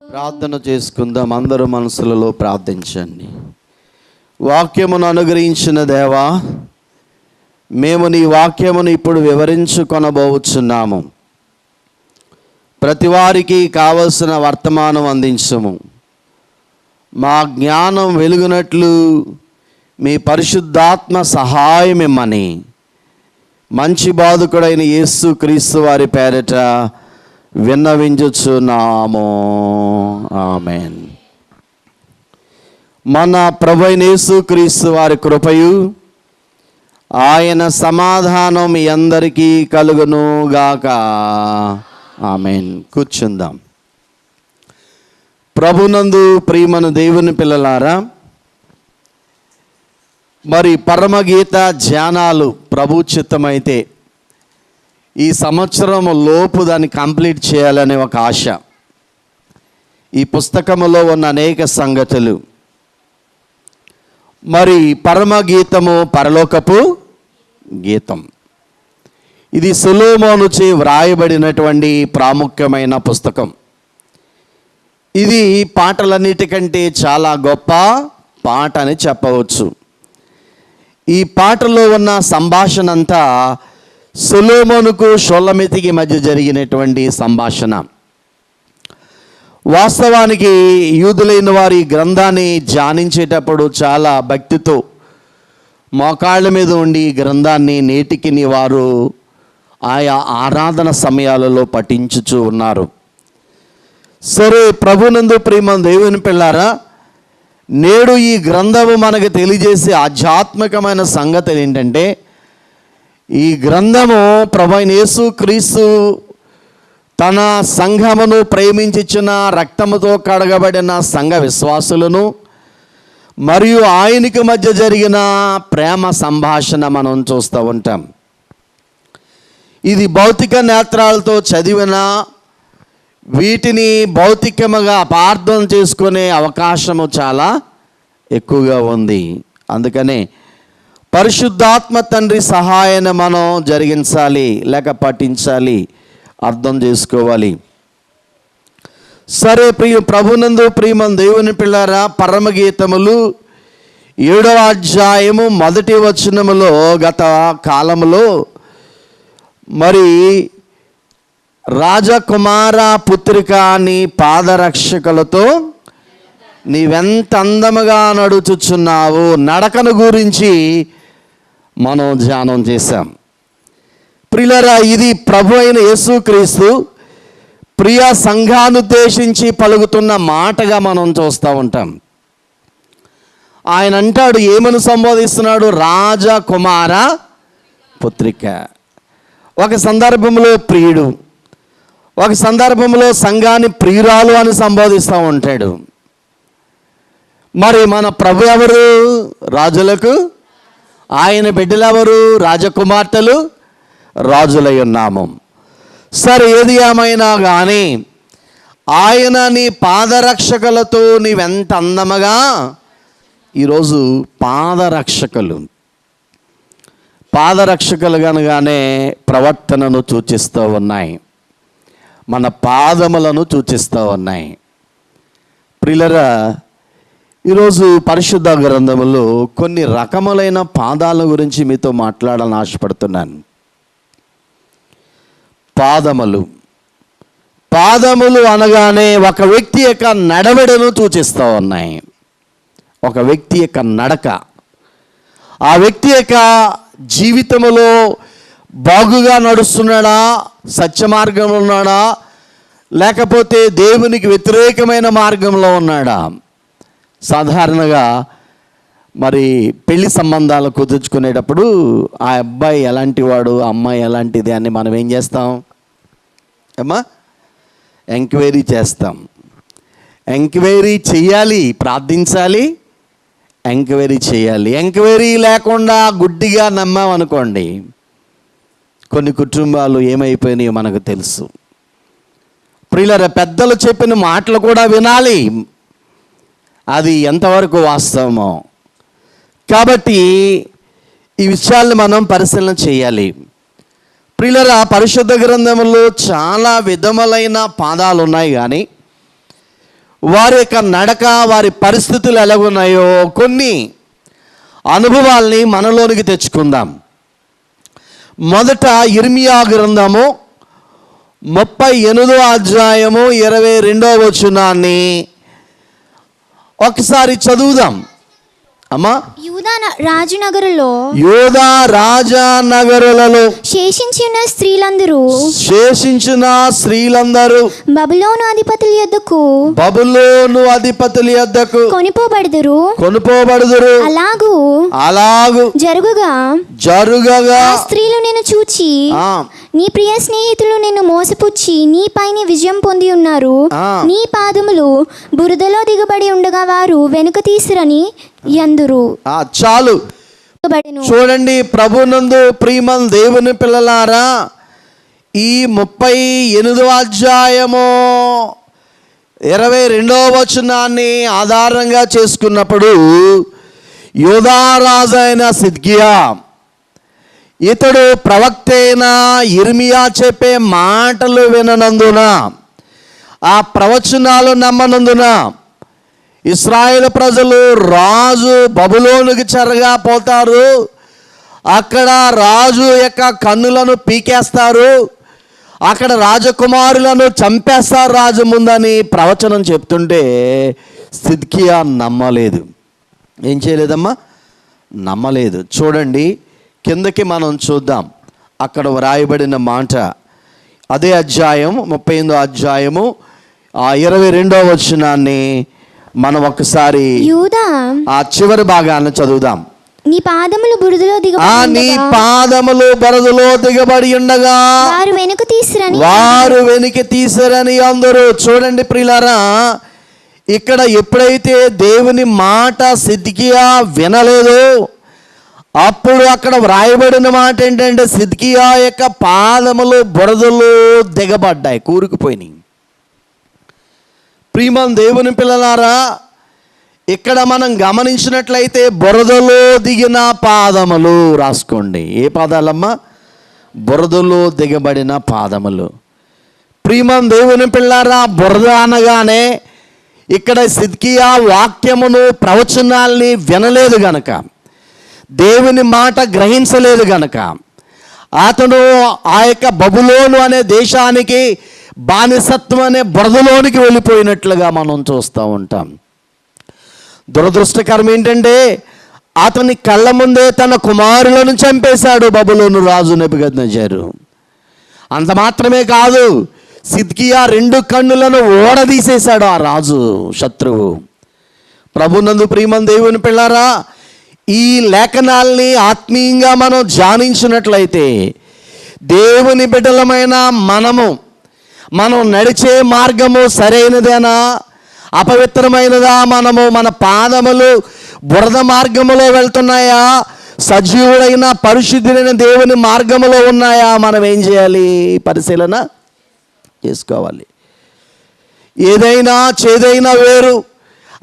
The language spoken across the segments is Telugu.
ప్రార్థన చేసుకుందాం. అందరూ మనసులలో ప్రార్థించండి. వాక్యమును అనుగ్రహించిన దేవా, మేము నీ వాక్యమును ఇప్పుడు వివరించుకొనబోచున్నాము. ప్రతి వారికి కావలసిన వర్తమానం అందించము. మా జ్ఞానం వెలుగునట్లు మీ పరిశుద్ధాత్మ సహాయం ఇమ్మని మంచి బాధకుడైన యేసు క్రీస్తు వారి పేరిట విన్నవించుచున్నాము. ఆమేన్. మన ప్రభువైన యేసు క్రీస్తు వారి కృపయు ఆయన సమాధానం మీ అందరికీ కలుగును గాక. ఆమేన్. కూర్చుందాం. ప్రభునందు ప్రియమైన దేవుని పిల్లలారా, మరి పరమగీత ధ్యానాలు ప్రభు చిత్తమైతే ఈ సంవత్సరం లోపు దాన్ని కంప్లీట్ చేయాలనే ఒక ఆశ. ఈ పుస్తకములో ఉన్న అనేక సంగతులు, మరి పరమగీతము పరలోకపు గీతం, ఇది సొలొమోనుచే వ్రాయబడినటువంటి ప్రాముఖ్యమైన పుస్తకం. ఇది పాటలన్నిటికంటే చాలా గొప్ప పాట అని చెప్పవచ్చు. ఈ పాటలో ఉన్న సంభాషణ అంతా సొలొమోనుకు షొల్లమెతికి మధ్య జరిగినటువంటి సంభాషణ. వాస్తవానికి యూదులైన వారి గ్రంథాన్ని ధ్యానించేటప్పుడు చాలా భక్తితో మోకాళ్ళ మీద ఉండి ఈ గ్రంథాన్ని నేటికి వారు ఆయా ఆరాధన సమయాలలో పఠించుచూ ఉన్నారు. సరే, ప్రభునందు ప్రియమైన దేవుని పిల్లారా, నేడు ఈ గ్రంథము మనకు తెలియజేసే ఆధ్యాత్మికమైన సంగతి ఏంటంటే, ఈ గ్రంథము ప్రభువైన యేసు క్రీస్తు తన సంఘమును ప్రేమించిన రక్తముతో కడగబడిన సంఘ విశ్వాసులను మరియు ఆయనకి మధ్య జరిగిన ప్రేమ సంభాషణ మనం చూస్తూ ఉంటాం. ఇది భౌతిక నేత్రాలతో చదివిన వీటిని భౌతికముగా అపార్థం చేసుకునే అవకాశము చాలా ఎక్కువగా ఉంది. అందుకనే పరిశుద్ధాత్మ తండ్రి సహాయాన్ని మనం జరిగించాలి, లేక పఠించాలి, అర్థం చేసుకోవాలి. సరే, ప్రభునందు ప్రియమైన దేవుని పిల్లారా, పరమగీతములు 7వ అధ్యాయము 1వ వచనములో గత కాలములో మరి రాజకుమార పుత్రిక నీ పాదరక్షకులతో నీవెంత అందముగా నడుచుచున్నావు నడకను గురించి మనం ధ్యానం చేశాం. ప్రియులారా, ఇది ప్రభు అయిన యేసుక్రీస్తు ప్రియ సంఘానుద్దేశించి పలుకుతున్న మాటగా మనం చూస్తూ ఉంటాం. ఆయన అంటాడు, ఏమని సంబోధిస్తున్నాడు? రాజకుమార పుత్రిక. ఒక సందర్భంలో ప్రియుడు, ఒక సందర్భంలో సంఘాన్ని ప్రియురాలు అని సంబోధిస్తూ ఉంటాడు. మరి మన ప్రభు ఎవరు? రాజులకు ఆయన బిడ్డలు ఎవరు? రాజకుమార్తెలు, రాజులై ఉన్నాము. సరే, ఏది ఏమైనా కానీ ఆయన నీ పాదరక్షకులతో నీవెంత అందముగా. ఈరోజు పాదరక్షకులు కనుగానే ప్రవర్తనను సూచిస్తూ ఉన్నాయి, మన పాదములను సూచిస్తూ ఉన్నాయి. ప్రియులారా, ఈరోజు పరిశుద్ధ గ్రంథములో కొన్ని రకములైన పాదాల గురించి మీతో మాట్లాడాలని ఆశపడుతున్నాను. పాదములు అనగానే ఒక వ్యక్తి యొక్క నడవడిను సూచిస్తూ ఉన్నాయి. ఒక వ్యక్తి యొక్క నడక, ఆ వ్యక్తి యొక్క జీవితంలో బాగుగా నడుస్తున్నాడా, సత్య మార్గంలో ఉన్నాడా, లేకపోతే దేవునికి వ్యతిరేకమైన మార్గంలో ఉన్నాడా? సాధారణంగా మరి పెళ్లి సంబంధాలు కుదుర్చుకునేటప్పుడు ఆ అబ్బాయి ఎలాంటి వాడు, అమ్మాయి ఎలాంటిది అని మనం ఏం చేస్తాం అమ్మా? ఎంక్వైరీ చేస్తాం. ఎంక్వైరీ చేయాలి, ప్రార్థించాలి, ఎంక్వైరీ చేయాలి. ఎంక్వైరీ లేకుండా గుడ్డిగా నమ్మామనుకోండి, కొన్ని కుటుంబాలు ఏమైపోయినాయో మనకు తెలుసు. ప్రియులారా, పెద్దలు చెప్పిన మాటలు కూడా వినాలి, అది ఎంతవరకు వాస్తవమో. కాబట్టి ఈ విషయాలను మనం పరిశీలన చేయాలి. ప్రియులారా, పరిశుద్ధ గ్రంథంలో చాలా విధములైన పాదాలు ఉన్నాయి, కానీ వారి యొక్క నడక, వారి పరిస్థితులు ఎలాగున్నాయో కొన్ని అనుభవాల్ని మనలోనికి తెచ్చుకుందాం. మొదట ఇర్మియా గ్రంథము 38వ అధ్యాయము 22వ వచనాన్ని ఒకసారి చదువుదాం అమ్మా. యూదా రాజనగరులో శేషించిన స్త్రీలందరూ బబులోను అధిపతుల యొద్దకు కొనిపోబడుదురు. అలాగు జరుగుగా స్త్రీలు నిన్ను చూచి నీ ప్రియ స్నేహితులు నిన్ను మోసపుచ్చి నీ పైన విజయం పొంది ఉన్నారు. నీ పాదములు బురదలో దిగబడి ఉండగా వారు వెనుక తీసిరని యందురు. చాలు చూడండి. ప్రభునందు ప్రియమం దేవుని పిల్లలారా, ఈ 38వ అధ్యాయము 22వ వచనాన్ని ఆధారంగా చేసుకున్నప్పుడు యూదా రాజు అయిన సిద్కియా, ఇతడు ప్రవక్త అయిన ఇర్మియా చెప్పే మాటలు విననందున, ఆ ప్రవచనాలు నమ్మనందున ఇశ్రాయేలు ప్రజలు రాజు బబులోనుకి చెరగా పోతారు, అక్కడ రాజు యొక్క కన్నులను పీకేస్తారు, అక్కడ రాజకుమారులను చంపేస్తారు రాజు ముందని ప్రవచనం చెప్తుంటే సిద్కియా నమ్మలేదు. ఏం చేయలేదమ్మా? నమ్మలేదు. చూడండి, కిందకి మనం చూద్దాం. అక్కడ వ్రాయబడిన మాట అదే అధ్యాయం 38వ అధ్యాయము 22వ వచనాన్ని మనం ఒకసారి ఆ చివరి భాగాన్ని చదువుదాం. నీ పాదములు బురదలో దిగబడి ఉండగా వారు వెనుక తీసిరని అందరూ. చూడండి ప్రియులారా, ఇక్కడ ఎప్పుడైతే దేవుని మాట సిద్కియా వినలేదు, అప్పుడు అక్కడ వ్రాయబడిన మాట ఏంటంటే సిద్కియా యొక్క పాదములు బురదలో దిగబడ్డాయి, కూరుకుపోయినాయి. ప్రియమం దేవుని పిల్లలారా, ఇక్కడ మనం గమనించినట్లయితే బురదలో దిగిన పాదములు రాసుకోండి. ఏ పాదాలమ్మా? బురదలో దిగబడిన పాదములు. ప్రియమం దేవుని పిల్లారా, బురద అనగానే ఇక్కడ సిద్కియా వాక్యమును, ప్రవచనాల్ని వినలేదు గనక, దేవుని మాట గ్రహించలేదు గనక అతను ఆ యొక్క బబులోను అనే దేశానికి బానిసత్వం అనే బురదలోనికి వెళ్ళిపోయినట్లుగా మనం చూస్తూ ఉంటాం. దురదృష్టకరం ఏంటంటే అతని కళ్ళ ముందే తన కుమారులను చంపేశాడు బబులోను రాజు నెబుకద్నెజరు. అంత మాత్రమే కాదు, సిద్కియా 2 కన్నులను ఓడదీసేశాడు ఆ రాజు, శత్రువు. ప్రభునందు ప్రియమం దేవుని పిల్లారా, ఈ లేఖనాల్ని ఆత్మీయంగా మనం ధ్యానించినట్లయితే దేవుని బిడ్డలమైన మనం నడిచే మార్గము సరైనదేనా, అపవిత్రమైనదా? మన పాదములు బురద మార్గములో వెళ్తున్నాయా, సజీవుడైన పరిశుద్ధుడైన దేవుని మార్గములో ఉన్నాయా? మనం ఏం చేయాలి? పరిశీలన చేసుకోవాలి. ఏదైనా చేదైనా వేరు.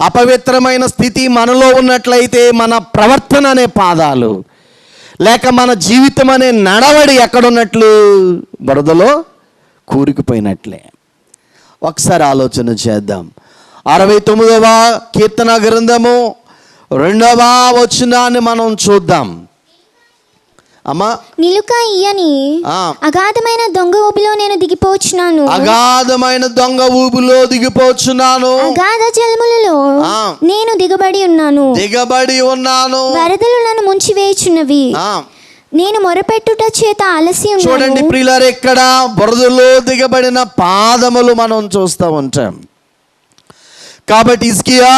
అపవిత్రమైన స్థితి మనలో ఉన్నట్లయితే మన ప్రవర్తన అనే పాదాలు, లేక మన జీవితం అనే నడవడి ఎక్కడున్నట్లు? బురదలో కూరుకుపోయినట్లే. ఒకసారి ఆలోచన చేద్దాం. 69వ కీర్తన గ్రంథము 2వ వచనాన్ని మనం చూద్దాం అమ్మా. నిలుక ఇయ్యని అగాధమైన దొంగ ఊబిలో నేను దిగిపోచున్నాను. అగాధమైన దొంగ ఊబిలో దిగిపోచున్నాను. అగాధ జలములలో నేను దిగబడి ఉన్నాను. వరదలు నన్ను ముంచి వేయుచున్నవి. నేను మొరపెట్టుట చేత ఆలస్యం. చూడండి ప్రియులారా, ఇక్కడ బురదలో దిగబడిన పాదములు మనం చూస్తూ ఉంటాం. కాబట్టి హిజ్కియా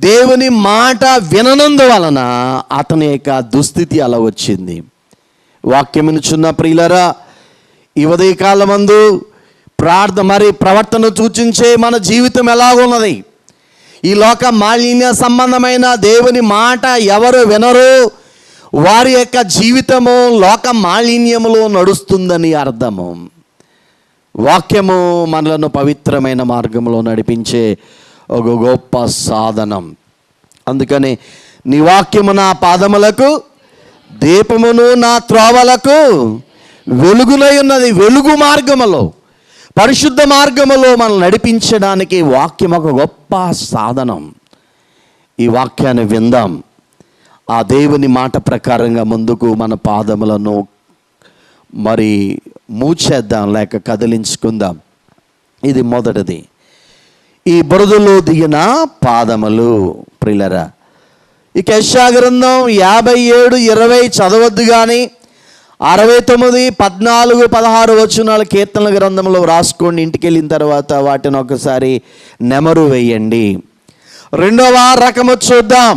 దేవుని మాట విననందువలన అతని యొక్క దుస్థితి అలా వచ్చింది. వాక్యమునుచున్న ప్రియులారా, ఈ ఉదయకాలమందు ప్రవర్తన సూచించే మన జీవితం ఎలాగున్నది? ఈ లోక మాలిన్య సంబంధమైన దేవుని మాట ఎవరు వినరు, వారి యొక్క జీవితము లోక మాలిన్యములో నడుస్తుందని అర్థము. వాక్యము మనలను పవిత్రమైన మార్గంలో నడిపించే ఒక గొప్ప సాధనం. అందుకని నీ వాక్యము నా పాదములకు దీపమును, నా త్రోవలకు వెలుగునై ఉన్నది. వెలుగు మార్గములో పరిశుద్ధ మార్గములో మనల్ని నడిపించడానికి వాక్యం ఒక గొప్ప సాధనం. ఈ వాక్యాన్ని విందాం. ఆ దేవుని మాట ప్రకారంగా ముందుకు మన పాదములను మరి మూచేద్దాం, లేక కదిలించుకుందాం. ఇది మొదటిది, ఈ బురదలో దిగిన పాదములు. ప్రియులరా, ఇక యెషయా గ్రంథం 57:20 చదవద్దు కానీ 69, 14, 16 వచనాలు కీర్తనల గ్రంథంలో రాసుకోండి. ఇంటికి వెళ్ళిన తర్వాత వాటిని ఒకసారి నెమరు వేయండి. రెండవ రకము చూద్దాం.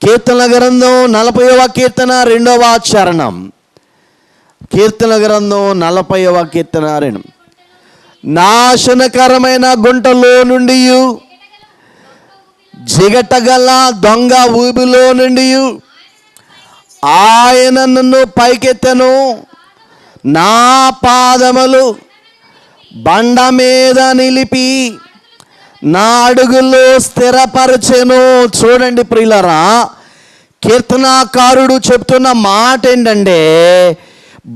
కీర్తనల గ్రంథం 40వ కీర్తన 2వ చరణం. కీర్తన గ్రంథం 40వ కీర్తన 2. నాశనకరమైన గుంటలో నుండి, జిగటగల దొంగ ఊబిలో నుండి ఆయన నన్ను పైకెత్తెను, నా పాదములు బండ మీద నిలిపి నా అడుగులో స్థిరపరచెను. చూడండి ప్రియులరా, కీర్తనాకారుడు చెప్తున్న మాట ఏంటంటే,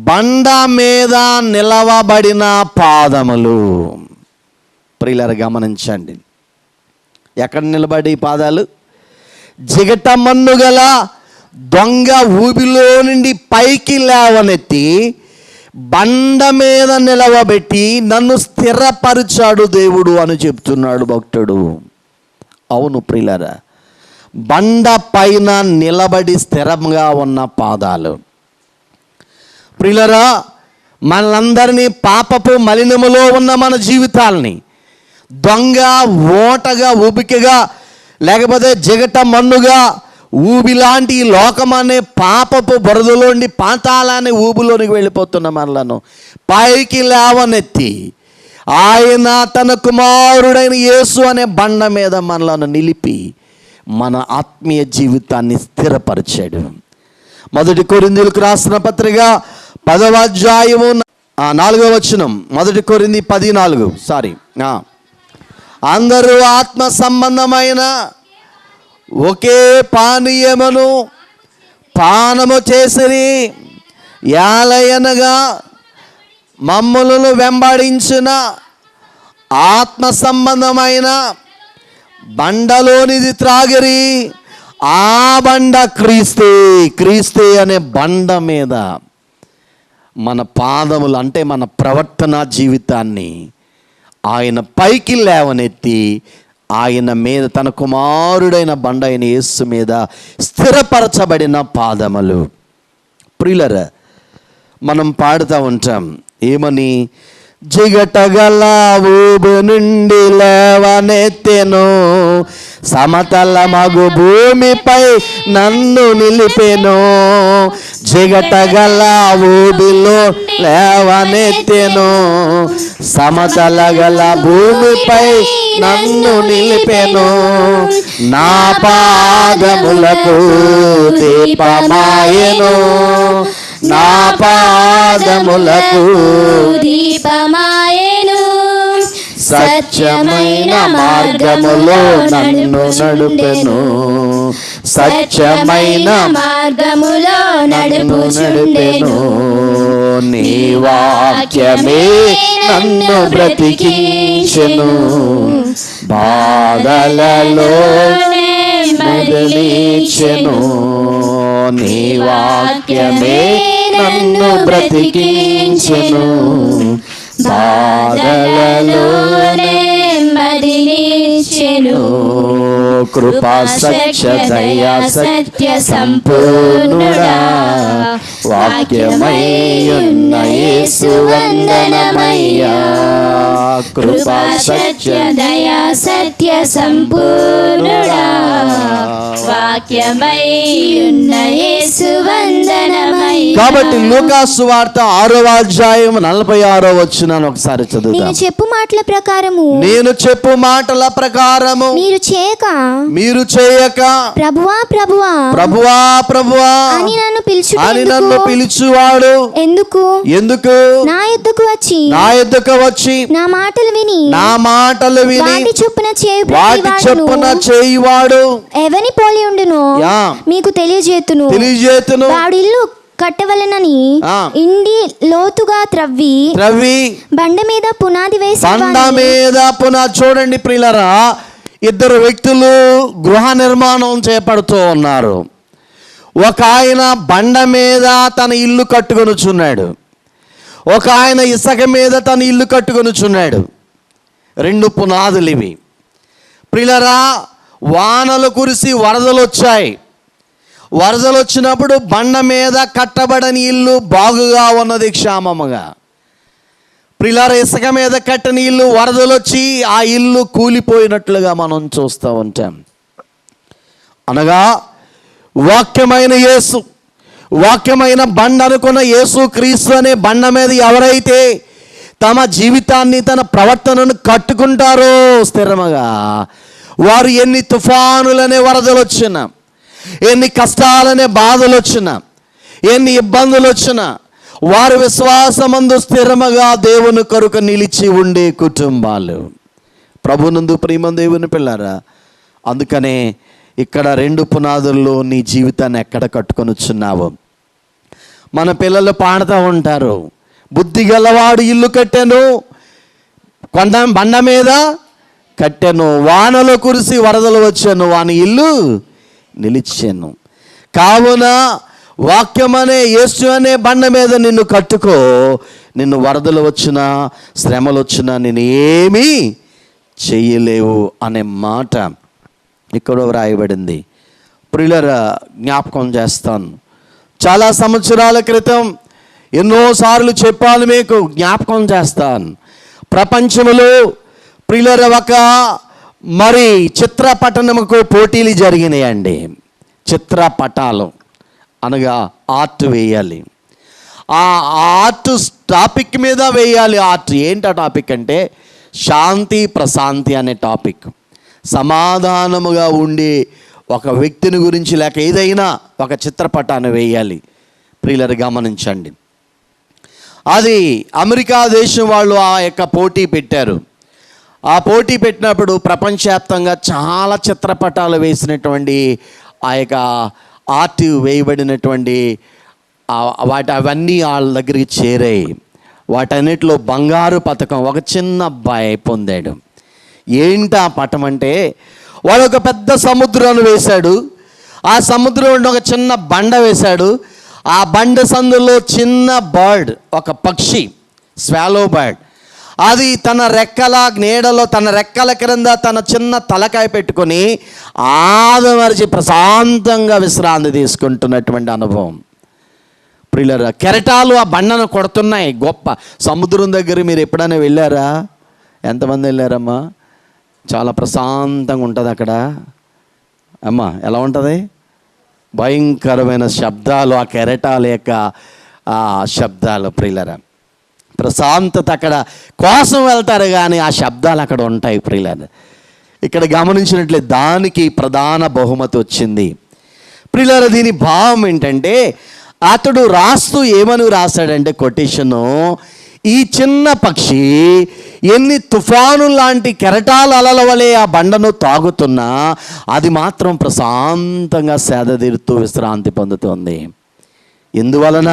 బండ మీద నిలవబడిన పాదములు. ప్రియులరా గమనించండి, ఎక్కడ నిలబడి పాదాలు? జిగట మన్ను గల దొంగ ఊబిలో నుండి పైకి లేవనెత్తి బండ మీద నిలవబెట్టి నన్ను స్థిరపరిచాడు దేవుడు అని చెప్తున్నాడు భక్తుడు. అవును ప్రియులారా, బండ పైన నిలబడి స్థిరంగా ఉన్న పాదాలు. ప్రియులారా, మనందరినీ పాపపు మలినములో ఉన్న మన జీవితాల్ని దొంగ ఓటగా ఊబికగా లేకపోతే జిగట మన్నుగా ఊబిలాంటి ఈ లోకం అనే పాపపు బురదలోండి పాతాళాన్ని ఊబిలోనికి వెళ్ళిపోతున్న మనలను పైకి లేవనెత్తి ఆయన తన కుమారుడైన యేసు అనే బండ మీద మనలను నిలిపి మన ఆత్మీయ జీవితాన్ని స్థిరపరిచాడు. 1 కొరింథీయులకు రాసిన పత్రిక 10వ అధ్యాయము 4వ వచనం. 1 కొరింథీ 10:4. అందరూ ఆత్మ సంబంధమైన ఒకే పానీయమును పానము చేసిరి, యాలయనగా మమ్ములను వెంబడించిన ఆత్మ సంబంధమైన బండలోనిది త్రాగిరి. ఆ బండ క్రీస్తే అనే బండ మీద మన పాదములు అంటే మన ప్రవర్తన జీవితాన్ని ఆయన పైకి లేవనెత్తి ఆయన మీద తన కుమారుడైన బండ అయిన యేసు మీద స్థిరపరచబడిన పాదములు. ప్రియులరా, మనం పాడుతూ ఉంటాం ఏమని? జిగటగల ఊబి నుండి లేవనెత్తెను, సమతల మగు భూమిపై నన్ను నిలిపెను. జిగటగల ఊబిలో లేవనెత్తెను, సమతల గల భూమిపై నన్ను నిలిపెను. నా పాదములకు దీపమాయెను, నా పాదములకు దీపమాయెను. సత్యమైన మార్గములో నన్ను నడుపెను, సత్యమైన మార్గములో నడుపుచుండెను. నీ వాక్యమే నన్ను బ్రతికించెను, బాధలలో మెదిలించెను. నీ వాక్యమే నన్ను బ్రతికించెను, బాధలలోనే మదిలించెను. కృపా సత్య దయా సత్య సంపూర్ణుడా, వాక్యమయ్యున్న యేసు వందనమయ్యా. కృపా సత్య దయా సత్య సంపూర్ణుడా, వాక్యమయ్యున్న యేసు వందనమయ్యా. కాబట్టి లూకా సువార్త 6వ అధ్యాయం 46వ వచనాన్ని ఒకసారి చదువుదాం. నేను చెప్పు మాటల ప్రకారము, నేను చెప్పు మాటల ప్రకారము మీరు చేయక ప్రభువా ప్రభువా ప్రభువా ప్రభువా అని నన్ను పిలుచువాడు ఎందుకు నా యొద్దకు వచ్చి నా మాటలు విని వాటి చొప్పున చేయువాడు ఎవని పోలి ఉండును మీకు తెలియజేతును. వాడు ఇల్లు కట్టవలనని ఆ. ఇండి లోతుగా త్రవ్వి బండ మీద పునాది వేసి చూడండి ప్రియులారా, ఇద్దరు వ్యక్తులు గృహ నిర్మాణం చేపడుతూ ఉన్నారు. ఒక ఆయన బండ మీద తన ఇల్లు కట్టుకొనుచున్నాడు, ఒక ఆయన ఇసుక మీద తన ఇల్లు కట్టుకొనుచున్నాడు. రెండు పునాదులు ఇవి. ప్రియులారా, వానలు కురిసి వరదలు వచ్చాయి. వరదలు వచ్చినప్పుడు బండ మీద కట్టబడని ఇల్లు బాగుగా ఉన్నది, క్షేమముగా. ప్రియులారా, ఇసుక మీద కట్టని ఇల్లు వరదలు వచ్చి ఆ ఇల్లు కూలిపోయినట్లుగా మనం చూస్తూ ఉంటాం. అనగా వాక్యమైన యేసు, వాక్యమైన బండ అనుకున్న యేసు క్రీస్తు అనే బండ మీద ఎవరైతే తమ జీవితాన్ని, తన ప్రవర్తనను కట్టుకుంటారో స్థిరముగా, వారు ఎన్ని తుఫానులనే వరదలు వచ్చినా, ఎన్ని కష్టాలనే బాధలు వచ్చినా, ఎన్ని ఇబ్బందులు వచ్చినా, వారు విశ్వాసమందు స్థిరముగా దేవుని కొరకు నిలిచి ఉండే కుటుంబాలు. ప్రభునందు ప్రియమైన దేవుని పిల్లారా, అందుకనే ఇక్కడ రెండు పునాదుల్లో నీ జీవితాన్ని ఎక్కడ కట్టుకొనుచున్నావు. మన పిల్లలు పాడుతూ ఉంటారు, బుద్ధి గలవాడు ఇల్లు కట్టెను, బండ మీద కట్టెను, వానలో కురిసి వరదలు వచ్చాను, వాని ఇల్లు నిలిచాను. కావున వాక్యం అనే యేసు అనే బండ మీద నిన్ను కట్టుకో. నిన్ను వరదలు వచ్చినా, శ్రమలు వచ్చినా నేను ఏమీ చెయ్యలేవు అనే మాట ఇక్కడ వ్రాయబడింది. ప్రియులారా, జ్ఞాపకం చేస్తాను, చాలా సంవత్సరాల క్రితం ఎన్నోసార్లు చెప్పాను, మీకు జ్ఞాపకం చేస్తాను. ప్రపంచంలో ప్రియులారా ఒక చిత్రపటనముకు పోటీలు జరిగినాయండి. చిత్రపటాలు అనగా ఆర్ట్ వేయాలి. ఆ ఆర్ట్ టాపిక్ మీద వేయాలి. ఆర్ట్ ఏంటి ఆ టాపిక్ అంటే శాంతి ప్రశాంతి అనే టాపిక్. సమాధానముగా ఉండే ఒక వ్యక్తిని గురించి లేక ఏదైనా ఒక చిత్రపటాన్ని వేయాలి. ప్రియులారా, గమనించండి, అది అమెరికా దేశం వాళ్ళు ఆ యొక్క పోటీ పెట్టారు. ఆ పోటీ పెట్టినప్పుడు ప్రపంచవ్యాప్తంగా చాలా చిత్రపటాలు వేసినటువంటి ఆ యొక్క ఆర్ట్ వేయబడినటువంటి అవన్నీ వాళ్ళ దగ్గరికి చేరాయి. వాటన్నిటిలో బంగారు పథకం ఒక చిన్న అబ్బాయి పొందాడు. ఏంటి ఆ పటం అంటే, వాడు ఒక పెద్ద సముద్రాన్ని వేశాడు. ఆ సముద్రంలో ఒక చిన్న బండ వేశాడు. ఆ బండ సందులో చిన్న బర్డ్, ఒక పక్షి, స్వాలో బర్డ్, అది తన రెక్కల నీడలో, తన రెక్కల క్రింద తన చిన్న తలకాయ పెట్టుకొని ఆదమరిచి ప్రశాంతంగా విశ్రాంతి తీసుకుంటున్నటువంటి అనుభవం. ప్రియులారా, కెరటాలు ఆ బండను కొడుతున్నాయి. గొప్ప సముద్రం దగ్గర మీరు ఎప్పుడైనా వెళ్ళారా? ఎంతమంది వెళ్ళారమ్మా? చాలా ప్రశాంతంగా ఉంటుంది అక్కడ. అమ్మా, ఎలా ఉంటుంది? భయంకరమైన శబ్దాలు, ఆ కెరటాల యొక్క ఆ శబ్దాలు. ప్రియులారా, ప్రశాంతత అక్కడ కోసం వెళ్తారు కానీ ఆ శబ్దాలు అక్కడ ఉంటాయి. ప్రియులారా, ఇక్కడ గమనించినట్లే దానికి ప్రధాన బహుమతి వచ్చింది. ప్రియులారా, దీని భావం ఏంటంటే, అతడు రాస్తూ ఏమని రాశాడంటే కొటేషను, ఈ చిన్న పక్షి ఎన్ని తుఫాను లాంటి కెరటాల అలల వలె ఆ బండను తాగుతున్నా అది మాత్రం ప్రశాంతంగా సేదతీరుతూ విశ్రాంతి పొందుతుంది. ఎందువలన?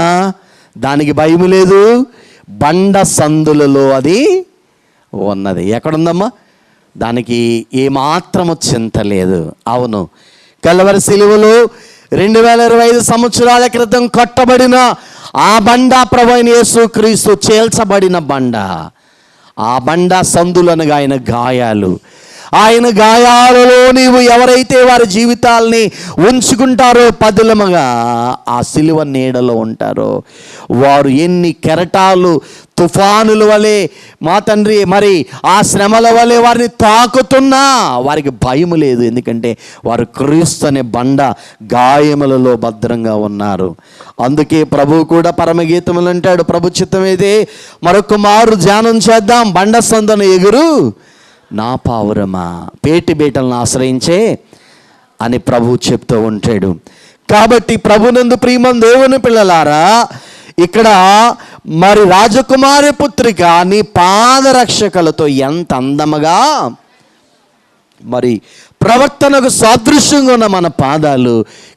దానికి భయం లేదు, బండ సందులలో అది ఉన్నది. ఎక్కడుందమ్మా? దానికి ఏమాత్రము చింత లేదు. అవును, కల్వరి సిలువలో 2025 సంవత్సరాల క్రితం కట్టబడిన ఆ బండ ప్రభువైన యేసుక్రీస్తు చేల్చబడిన బండ. ఆ బండ సందులనగా ఆయన గాయాలు. ఆయన గాయాలలో నీవు ఎవరైతే వారి జీవితాల్ని ఉంచుకుంటారో పదిలముగా, ఆ సిలువ నీడలో ఉంటారో, వారు ఎన్ని కెరటాలు తుఫానుల వలె మా తండ్రి ఆ శ్రమల వలె వారిని తాకుతున్నా వారికి భయం లేదు. ఎందుకంటే వారు క్రీస్తు అనే బండ గాయములలో భద్రంగా ఉన్నారు. అందుకే ప్రభు కూడా పరమగీతములు అంటాడు, ప్రభు చిత్తమైతే మరొక మారు ధ్యానం చేద్దాం, బండ సందున ఎగురు నా పావురమా, పేటి బేటలను ఆశ్రయించే అని ప్రభు చెప్తూ ఉంటాడు. కాబట్టి ప్రభునందు ప్రియమైన దేవుని పిల్లలారా, ఇక్కడ రాజకుమారి పుత్రిక నీ పాదరక్షకలతో ఎంత అందముగా ప్రవర్తనకు సాదృశ్యంగా ఉన్న మన పాదాలు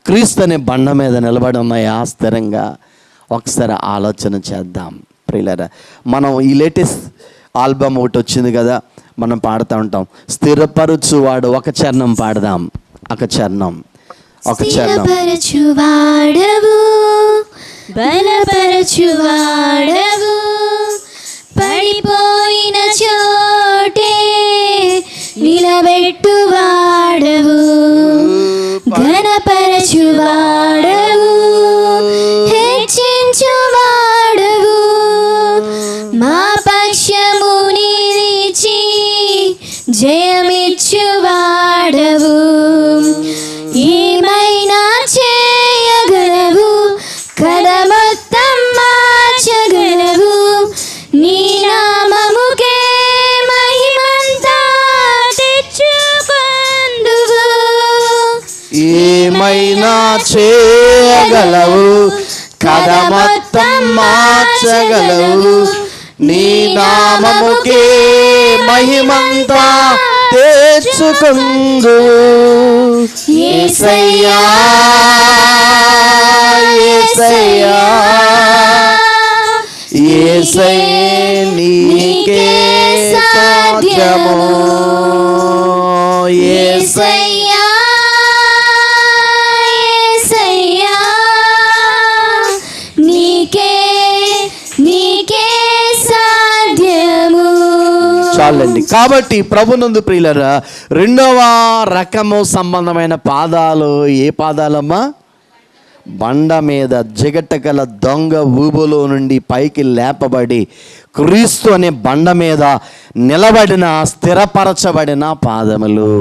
క్రీస్తు అనే బండ మీద నిలబడి ఉన్నాయా స్థిరంగా? ఒకసారి ఆలోచన చేద్దాం ప్రియులారా. మనం ఈ లేటెస్ట్ ఆల్బమ్ ఒకటి వచ్చింది కదా, మనం పాడుతూ ఉంటాం, స్థిరపరచువాడు. ఒక చరణం పాడదాం, ఒక చరణం. స్థిరపరచువాడవు, బలపరచువాడవు, పడిపోయిన చోటే నిలబెట్టువాడవు, ఘనపరచువాడవు, హెచ్చించువాడవు, మా పక్షము నిలిచి జయమిచ్చువాడవు, ఏమైనా చేయగలవు, కథ మొత్తం మార్చగలవు, నీ నామముకే మహిమంతా తెచ్చుకొందువు. ఏమైనా చేయగలవు, కథ మొత్తం మార్చగలవు, నీ నామముకే మహిమంతా తెచ్చుకొందువు. యేసయ్యా యేసయ్యా యేసయ్యా నీకే సాధ్యము, యేసయ్యా యేసయ్యా నీకే సాధ్యము. చాలండి. కాబట్టి ప్రభునందు ప్రియులరా, రెండవ రకము సంబంధమైన పాదాలు ఏ పాదాలమ్మా? బండ మీద జిగటగల దొంగ ఊబులో నుండి పైకి లేపబడి క్రీస్తు అనే బండ మీద నిలబడిన స్థిరపరచబడిన పాదములు.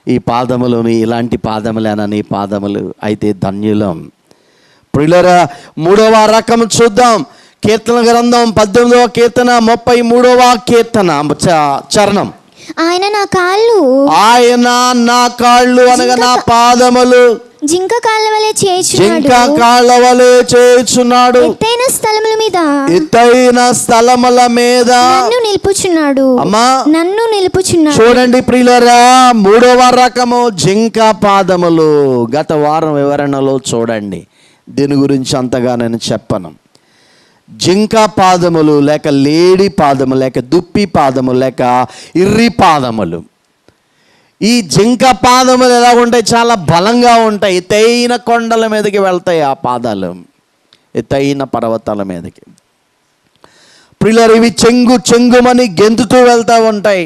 ఈ పాదములను ఇలాంటి పాదములేనని పాదములు అయితే ధన్యులం. ప్రియులరా, మూడవ రకం చూద్దాం. కీర్తన గ్రంథం 18వ కీర్తన 33వ కీర్తన చరణం. ఆయన నా కాళ్ళు, ఆయన నా కాళ్ళు అనగా నా పాదములు జింక కాళ్ళ వలె చేయుచున్నాడు, ఎత్తైన స్థలముల మీద నన్ను నిలుపుచున్నాడు. అమ్మా, నన్ను నిలుపుచున్నాడు. చూడండి ప్రియులరా, మూడవ రకము జింక పాదములు. గత వారం వివరణలో చూడండి, దీని గురించి అంతగా నేను చెప్పను. జింక పాదములు లేక లేడి పాదము లేక దుప్పి పాదము లేక ఇర్రి పాదములు. ఈ జింక పాదములు ఎలా ఉంటాయి? చాలా బలంగా ఉంటాయి. ఎత్తైన కొండల మీదకి వెళ్తాయి ఆ పాదాలు, ఎత్తైన పర్వతాల మీదకి. ప్రియులారా, ఇవి చెంగుమని గెంతుతూ వెళ్తూ ఉంటాయి.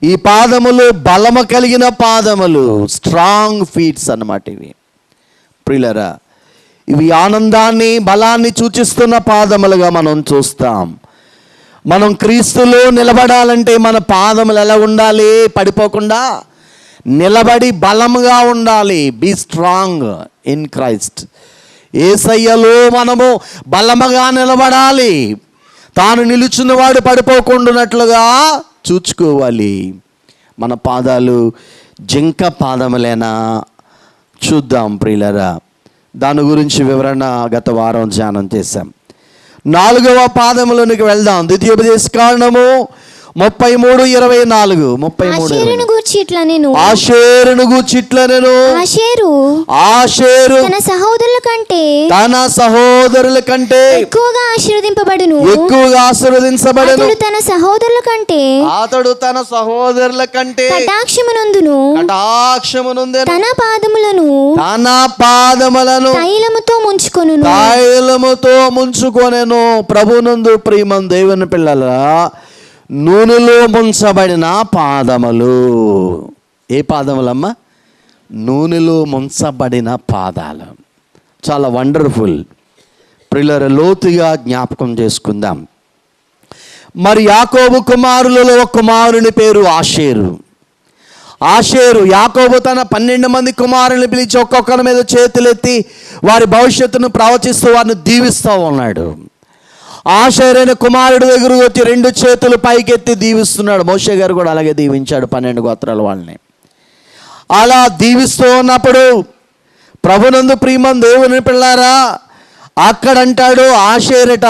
ఈ పాదములు బలము కలిగిన పాదములు, స్ట్రాంగ్ ఫీట్స్ అన్నమాట ఇవి. ప్రియులారా, ఇవి ఆనందాన్ని బలాన్ని సూచిస్తున్న పాదములుగా మనం చూస్తాం. మనం క్రీస్తులో నిలబడాలంటే మన పాదములు ఎలా ఉండాలి? పడిపోకుండా నిలబడి బలముగా ఉండాలి. Be strong in Christ. యేసయ్యలో మనము బలముగా నిలబడాలి. తాను నిలుచున్నవాడు పడిపోకుండానట్లుగా చూచుకోవాలి. మన పాదాలు జింక పాదములేనా? చూద్దాం ప్రియులరా. దాని గురించి వివరణ గత వారం ధ్యానం చేశాం. 4వ పాదములోనికి వెళ్దాం. ద్వితీయోపదేశ కాండము 33:24. ఆషేరును గూర్చి ఇట్లా నేను, ఆషేరు తన సహోదరుల కంటే ఎక్కువగా ఆశీర్వదింపబడును. అతడు తన సహోదరుల కంటే కటాక్షమునందును తన పాదములను తైలముతో ముంచుకొనెను. ప్రభునందు ప్రియమం దేవుని పిల్లల, నూనెలో ముంచబడిన పాదములు. ఏ పాదములమ్మా? నూనెలో ముంచబడిన పాదాలు. చాలా వండర్ఫుల్. ప్రియులారా, లోతుగా జ్ఞాపకం చేసుకుందాం. మరి యాకోబు కుమారులలో ఒక కుమారుని పేరు ఆషేరు. యాకోబు తన 12 మంది కుమారుని పిలిచి ఒక్కొక్కరి మీద చేతులెత్తి వారి భవిష్యత్తును ప్రవచిస్తూ వారిని దీవిస్తూ ఉన్నాడు. ఆషేరు అనే కుమారుడు దగ్గర వచ్చి 2 చేతులు పైకెత్తి దీవిస్తున్నాడు. మోషే గారు కూడా అలాగే దీవించాడు 12 గోత్రాల వాళ్ళని. అలా దీవిస్తూ ఉన్నప్పుడు ప్రభునందు ప్రియమం దేవుని పిల్లారా, అక్కడంటాడు ఆషేరట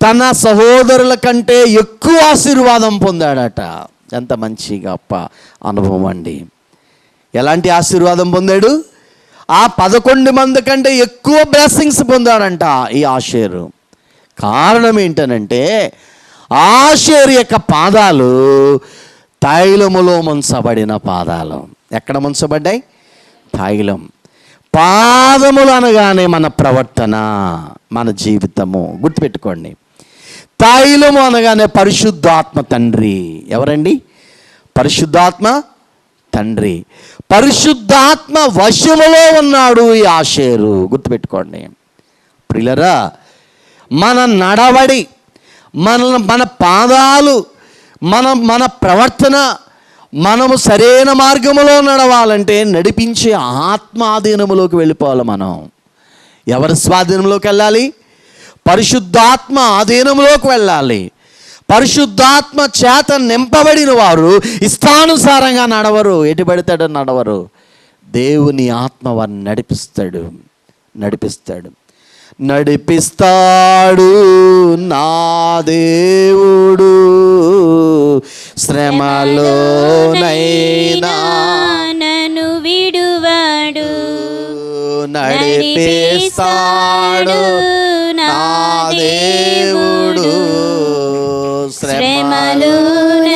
తన సహోదరుల కంటే ఎక్కువ ఆశీర్వాదం పొందాడట. ఎంత మంచి గొప్ప అనుభవం అండి. ఎలాంటి ఆశీర్వాదం పొందాడు? ఆ 11 మంది కంటే ఎక్కువ బ్లెస్సింగ్స్ పొందాడంట ఈ ఆషేరు. కారణం ఏంటనంటే ఆషేరు యొక్క పాదాలు తైలములో ముంచబడిన పాదాలు. ఎక్కడ ముంచబడ్డాయి? తైలం. పాదములు అనగానే మన ప్రవర్తన, మన జీవితము. గుర్తుపెట్టుకోండి, తైలము అనగానే పరిశుద్ధాత్మ తండ్రి. ఎవరండి? పరిశుద్ధాత్మ తండ్రి. పరిశుద్ధాత్మ వశములో ఉన్నాడు ఈ ఆషేరు. గుర్తుపెట్టుకోండి ప్రియులారా, మన నడవడి, మన పాదాలు, మన ప్రవర్తన, మనము సరైన మార్గములో నడవాలంటే నడిపించే ఆత్మాధీనములోకి వెళ్ళిపోవాలి. మనం ఎవరి స్వాధీనంలోకి వెళ్ళాలి? పరిశుద్ధాత్మ ఆధీనంలోకి వెళ్ళాలి. పరిశుద్ధాత్మ చేత నింపబడిన వారు ఇష్టానుసారంగా నడవరు, ఎటు పడతాడని నడవరు. దేవుని ఆత్మ వారిని నడిపిస్తాడు నా దేవుడు. శ్రమలోనైనా నన్ను విడువాడు, నడిపిస్తాడు నా దేవుడు. శ్రమలోనైనా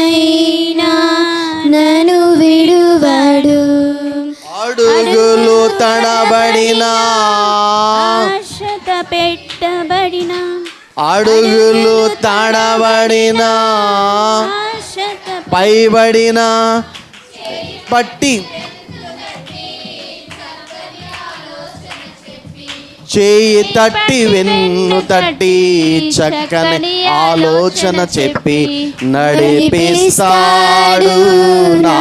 నన్ను విడువాడు. అడుగులు తడబడిన, పెట్టబడిన, అడుగులు తడబడిన, పైబడిన, పట్టి చేయి తట్టి వెన్ను తట్టి చక్కని ఆలోచన చెప్పి నడిపిస్తాడు నా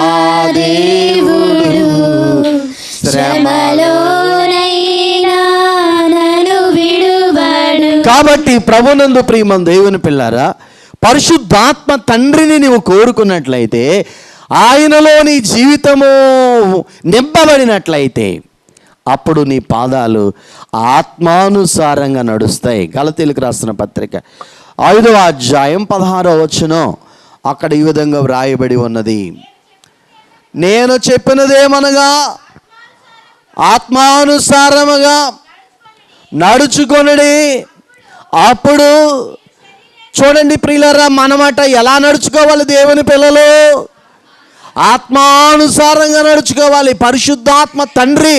దేవుడు. శ్రమలోనైనా నన్ను విడువాడు. కాబట్టి ప్రభునందు ప్రియమైన దేవుని పిల్లారా, పరిశుద్ధాత్మ తండ్రిని నీవు కోరుకున్నట్లయితే, ఆయనలో నీ జీవితము నింపబడినట్లయితే, అప్పుడు నీ పాదాలు ఆత్మానుసారంగా నడుస్తాయి. గలతీయులకు రాసిన పత్రిక 5వ అధ్యాయం 16వ వచనం, అక్కడ ఈ విధంగా వ్రాయబడి ఉన్నది. నేను చెప్పినదేమనగా ఆత్మానుసారముగా నడుచుకొనుడి. అప్పుడు చూడండి ప్రియులారా, మనమాట ఎలా నడుచుకోవాలి? దేవుని పిల్లలు ఆత్మానుసారంగా నడుచుకోవాలి. పరిశుద్ధాత్మ తండ్రి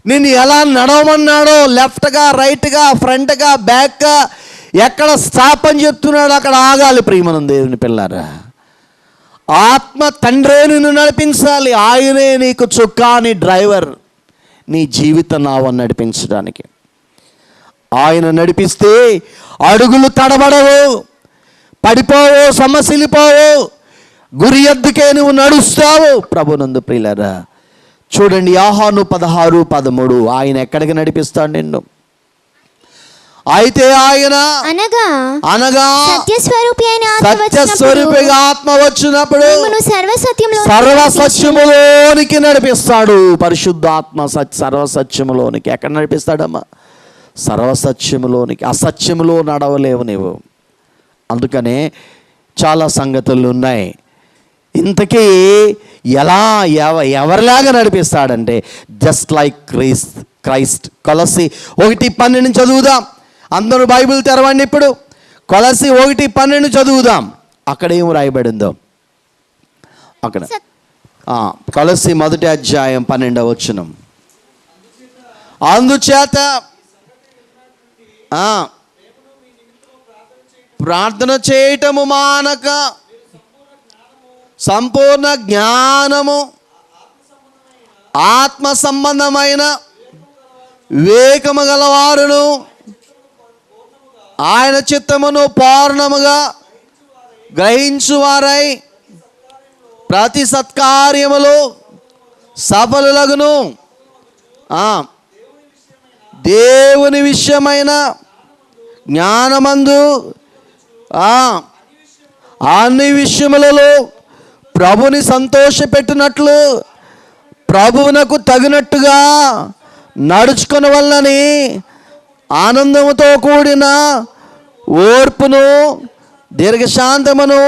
నిన్ను ఎలా నడవమన్నాడో, లెఫ్ట్గా, రైట్గా, ఫ్రంట్గా, బ్యాక్గా, ఎక్కడ స్టాప్ అని చెప్తున్నాడో అక్కడ ఆగాలి. ప్రియమైన దేవుని పిల్లారా, ఆత్మ తండ్రే నిన్ను నడిపించాలి. ఆయనే నీకు చుక్కాని డ్రైవర్, నీ జీవిత నావను నడిపించడానికి. ఆయన నడిపిస్తే అడుగులు తడబడవు, పడిపోవు, సమస్యలిపోవు, గురి ఎద్దుకే నువ్వు నడుస్తావు. ప్రభునందు ప్రియులారా, చూడండి యోహాను 16:13, ఆయన ఎక్కడికి నడిపిస్తాడు నిన్ను? అయితే ఆయన అనగా సత్యస్వరూపిగా ఆత్మ వచ్చినప్పుడు సర్వసత్యములోనికి నడిపిస్తాడు. పరిశుద్ధాత్మ సర్వసత్యములోనికి. ఎక్కడ నడిపిస్తాడమ్మా? సర్వసత్యములోనికి. అసత్యములో నడవలేవు నీవు. అందుకనే చాలా సంగతులు ఉన్నాయి. ఇంతకీ ఎవరిలాగా నడిపిస్తాడంటే జస్ట్ లైక్ క్రైస్ట్. కొలస్సీ 1:12 చదువుదాం. అందరూ బైబిల్ తెరవండి. ఇప్పుడు కొలస్సీ 1:12 చదువుదాం. అక్కడ ఏం రాయబడిందో అక్కడ. కొలస్సీ 1వ అధ్యాయం 12వ వచనం. అందుచేత ప్రార్థన చేయటము మానక సంపూర్ణ జ్ఞానము, ఆత్మ సంబంధమైన వివేకము గలవారును ఆయన చిత్తమును పూర్ణముగా గ్రహించువారై ప్రతి సత్కార్యములు సఫలులగును. దేవుని విషయమైన జ్ఞానమందు అన్ని విషయములలో ప్రభుని సంతోషపెట్టినట్లు ప్రభువునకు తగినట్టుగా నడుచుకుని వల్లని ఆనందముతో కూడిన ఓర్పును, దీర్ఘశాంతమును,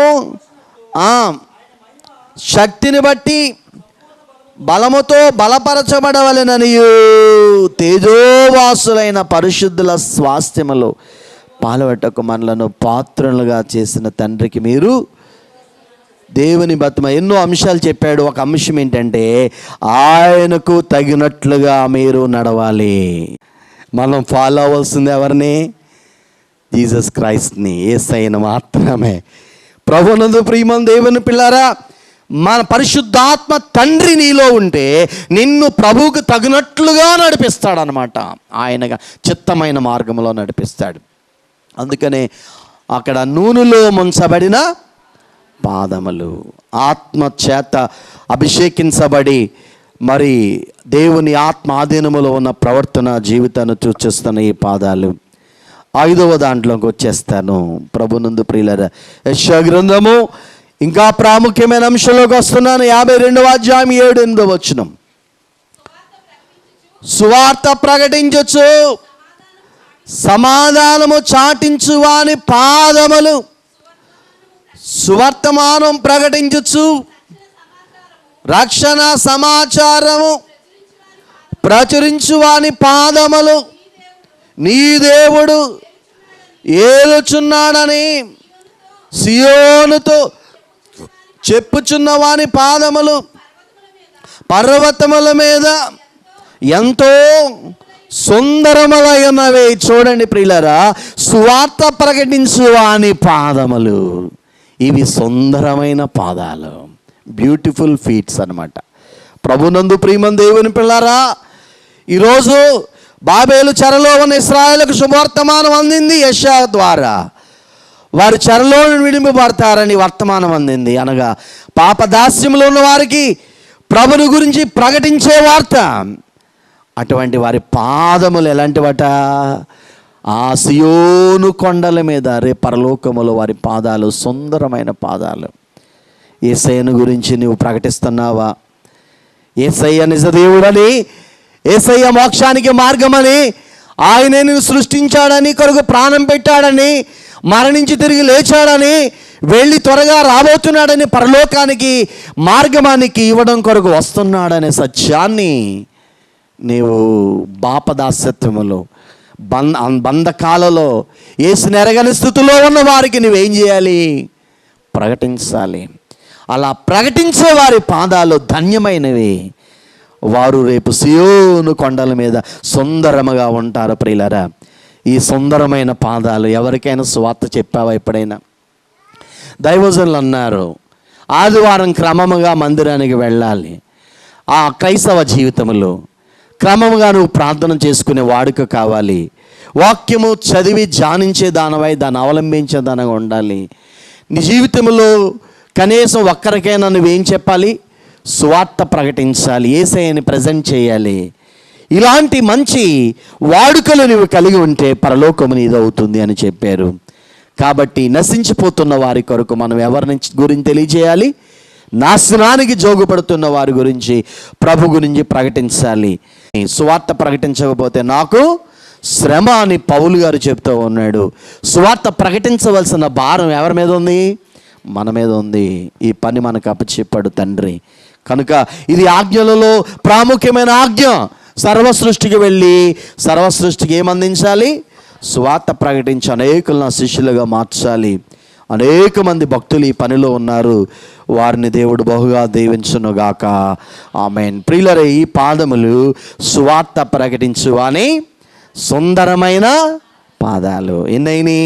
శక్తిని బట్టి బలముతో బలపరచబడవలెననియు తేజోవాసులైన పరిశుద్ధుల స్వాస్థ్యములో పాల్గొనటకు మనలను పాత్రలుగా చేసిన తండ్రికి మీరు దేవుని బతిమ ఎన్నో అంశాలు చెప్పాడు. ఒక అంశం ఏంటంటే ఆయనకు తగినట్లుగా మీరు నడవాలి. మనం ఫాలో అవ్వాల్సింది ఎవరిని? జీసస్ క్రైస్ట్ని, యేసయ్యను మాత్రమే. ప్రభునందు ప్రియమైన దేవుని పిల్లారా, మన పరిశుద్ధాత్మ తండ్రి నీలో ఉంటే నిన్ను ప్రభువుకు తగినట్లుగా నడిపిస్తాడనమాట. ఆయనగా చిత్తమైన మార్గంలో నడిపిస్తాడు. అందుకనే అక్కడ నూనెలో ముంచబడిన పాదములు, ఆత్మ చేత అభిషేకించబడి మరి దేవుని ఆత్మ ఆధీనములో ఉన్న ప్రవర్తన జీవితాన్ని సూచిస్తున్న ఈ పాదాలు. 5వ దాంట్లోకి వచ్చేస్తాను. ప్రభునందు ప్రియులారా, యెషయా గ్రంథము ఇంకా ప్రాముఖ్యమైన అంశంలోకి వస్తున్నాను. 52వ అధ్యాయం 7-8 వచనం. సువార్త ప్రకటించచ్చు, సమాధానము చాటించు వాని పాదములు. సువర్తమానం ప్రకటించచ్చు, రక్షణ సమాచారము ప్రచురించు వాని పాదములు. నీ దేవుడు ఏలుచున్నాడని సియోనుతో చెప్పుచున్న వాని పాదములు పర్వతముల మీద ఎంతో సుందరములైనవి. చూడండి ప్రియులారా, సువార్త ప్రకటించు వాని పాదములు, ఇవి సుందరమైన పాదాలు, బ్యూటిఫుల్ ఫీట్స్ అన్నమాట. ప్రభునందు ప్రియమైన దేవుని పిల్లారా, ఈరోజు బాబేలు చెరలో ఉన్న ఇశ్రాయేలుకు శుభవర్తమానం అందింది యెషయా ద్వారా. వారు చెరలో విడిపబడతారని వర్తమానం అందింది. అనగా పాపదాస్యంలో ఉన్న వారికి ప్రభుని గురించి ప్రకటించే వార్త. అటువంటి వారి పాదములు ఎలాంటివట? ఆ సియోను కొండల మీద రేపు పరలోకములో వారి పాదాలు సుందరమైన పాదాలు. యేసయ్యను గురించి నువ్వు ప్రకటిస్తున్నావా? యేసయ్య నిజదేవుడని, యేసయ్య మోక్షానికి మార్గమని, ఆయనే నువ్వు సృష్టించాడని, కొరకు ప్రాణం పెట్టాడని, మరణించి తిరిగి లేచాడని, వెళ్ళి త్వరగా రాబోతున్నాడని, పరలోకానికి మార్గమానికి ఇవ్వడం కొరకు వస్తున్నాడనే సత్యాన్ని నీవు బాపదాస్యత్వములో బంధకాలలో యేసుని ఎరగని స్థితిలో ఉన్న వారికి నువ్వేం చేయాలి? ప్రకటించాలి. అలా ప్రకటించే వారి పాదాలు ధన్యమైనవి. వారు రేపు సియోను కొండల మీద సుందరముగా ఉంటారు. ప్రియులారా, ఈ సుందరమైన పాదాలు ఎవరికైనా సువార్త చెప్పావా ఎప్పుడైనా? దైవజనులు అన్నారు, ఆదివారం క్రమముగా మందిరానికి వెళ్ళాలి. ఆ క్రైస్తవ జీవితంలో క్రమముగా నువ్వు ప్రార్థన చేసుకునే వాడుక కావాలి. వాక్యము చదివి ధ్యానించే దానవై దాన్ని అవలంబించే దానిగా ఉండాలి. నీ జీవితంలో కనీసం ఒక్కరికైనా నువ్వేం చెప్పాలి? సువార్త ప్రకటించాలి, యేసయ్యని ప్రజెంట్ చేయాలి. ఇలాంటి మంచి వాడుకలు నువ్వు కలిగి ఉంటే పరలోకము నీదవుతుంది అని చెప్పారు. కాబట్టి నశించిపోతున్న వారి కొరకు మనం ఎవరిని గురించి తెలియజేయాలి? నాశనానికి జోగుపడుతున్న వారి గురించి, ప్రభు గురించి ప్రకటించాలి. సువార్త ప్రకటించకపోతే నాకు శ్రమ అని పౌలు గారు చెప్తూ ఉన్నాడు. సువార్త ప్రకటించవలసిన భారం ఎవరి మీద ఉంది? మన మీద ఉంది. ఈ పని మనకు అప్పచెప్పాడు తండ్రి. కనుక ఇది ఆజ్ఞలలో ప్రాముఖ్యమైన ఆజ్ఞ. సర్వసృష్టికి వెళ్ళి సర్వసృష్టికి ఏమందించాలి? సువార్త ప్రకటించి అనేకులను నా శిష్యులుగా మార్చాలి. అనేక మంది భక్తులు ఈ పనిలో ఉన్నారు. వారిని దేవుడు బహుగా దీవించునుగాక. ఆమేన్. ప్రియులరే, ఈ పాదములు సువార్త ప్రకటించు అని సుందరమైన పాదాలు. ఎన్నైని?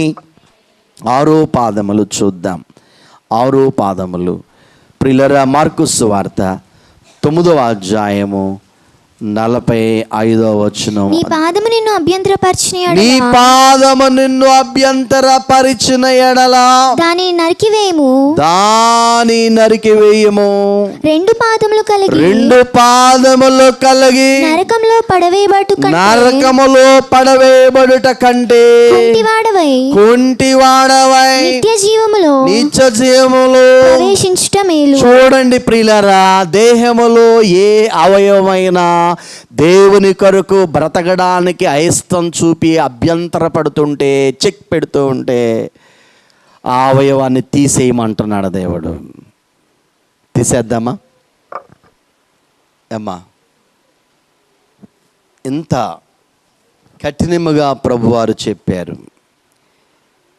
6 పాదములు చూద్దాం. 6 పాదములు. ప్రియులరా, మార్కు సువార్త 9వ అధ్యాయము 45వ వచనం. నీ పాదము నిన్ను అభ్యంతరపరిచిన నీ పాదము నిన్ను అభ్యంతరపరిచిన ఎడల దాని నరికివేయము, దాని నరికివేయము. 2 పాదములు కలిగి 2 పాదములు కలిగి నరకంలో పడవేయబడుట కంటే కుంటివాడవై నిత్య జీవములో ప్రవేశించుట మేలు. చూడండి ప్రియులారా, దేహములో ఏ అవయవమైనా దేవుని కొరకు బ్రతకడానికి అయిష్టం చూపి అభ్యంతరపడుతుంటే, చెక్ పెడుతూ ఉంటే ఆ అవయవాన్ని తీసేయమంటున్నాడు దేవుడు. తీసేద్దామా? అమ్మా, ఇంత కఠినముగా ప్రభువారు చెప్పారు.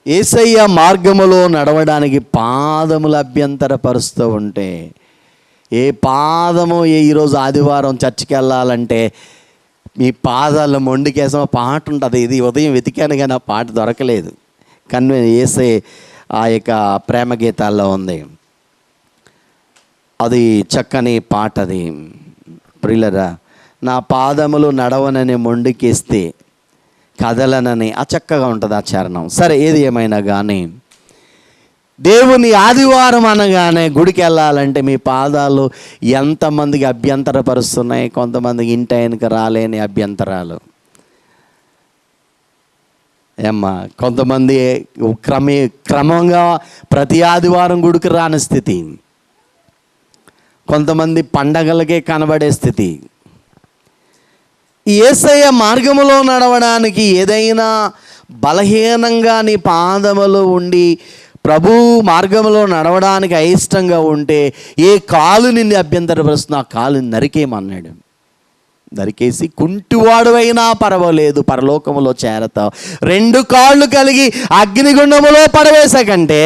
యేసయ్య మార్గములో నడవడానికి పాదములు అభ్యంతరపరుస్తూ ఉంటే, ఏ పాదము ఈరోజు ఆదివారం చర్చికి వెళ్ళాలంటే మీ పాదాలు మొండికేసం పాట ఉంటుంది. ఇది ఉదయం వెతికాను కానీ ఆ పాట దొరకలేదు. కానీ యేసే ఆ యొక్క ప్రేమ గీతాల్లో ఉంది. అది చక్కని పాట. అది ప్రియులరా, నా పాదములు నడవనని మొండికేస్తే కదలనని, ఆ చక్కగా ఉంటుంది ఆ చరణం. సరే, ఏది ఏమైనా కానీ దేవుని ఆదివారం అనగానే గుడికి వెళ్ళాలంటే మీ పాదాలు ఎంతమందికి అభ్యంతరపరుస్తున్నాయి. కొంతమందికి ఇంటి ఆయనకి రాలేని అభ్యంతరాలు. ఏమ్మా, కొంతమంది క్రమంగా ప్రతి ఆదివారం గుడికి రాని స్థితి, కొంతమంది పండగలకే కనబడే స్థితి. ఈ యేసయ్య మార్గములో నడవడానికి ఏదైనా బలహీనంగా నీ పాదములు ఉండి ప్రభు మార్గంలో నడవడానికి అయిష్టంగా ఉంటే, ఏ కాలు నిన్ను అభ్యంతరపరుస్తున్నా ఆ కాలు నరికేయమన్నాడు. నరికేసి కుంటివాడువైనా పర్వాలేదు పరలోకములో చేరతావు. 2 కాళ్ళు కలిగి అగ్నిగుండములో పడవేసే కంటే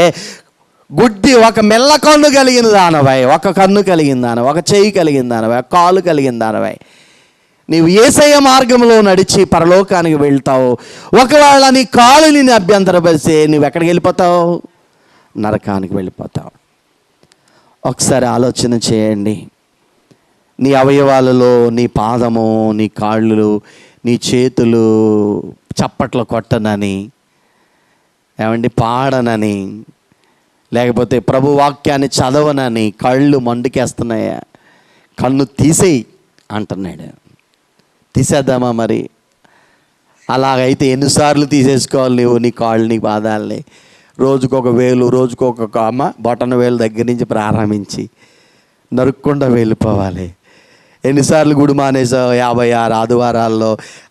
గుడ్డి ఒక మెల్ల కన్ను కలిగిన దానవై, ఒక కన్ను కలిగిన దానవై, ఒక చెయ్యి కలిగిన దానవై, ఒక కాలు కలిగిన దానవై నీవు యేసయ్య మార్గంలో నడిచి పరలోకానికి వెళ్తావు. ఒకవేళ నీ కాలు నిన్ను అభ్యంతరపరిస్తే నువ్వు ఎక్కడికి వెళ్ళిపోతావు? నరకానికి వెళ్ళిపోతావు. ఒకసారి ఆలోచన చేయండి. నీ అవయవాలలో నీ పాదము, నీ కాళ్ళు, నీ చేతులు చప్పట్లు కొట్టనని, ఏమండి పాడనని, లేకపోతే ప్రభు వాక్యాన్ని చదవనని కళ్ళు మండుకేస్తున్నాయా? కన్ను తీసేయి అంటున్నాడు. తీసేద్దామా మరి? అలాగైతే ఎన్నిసార్లు తీసేసుకోవాలి నువ్వు నీ కాళ్ళు, నీ పాదాలని? రోజుకొక వేలు, రోజుకొక బొటన వేలు దగ్గర నుంచి ప్రారంభించి నరుక్కుండా వెళ్ళిపోవాలి. ఎన్నిసార్లు గుడి మానేసావు? 56 ఆదివారాల్లో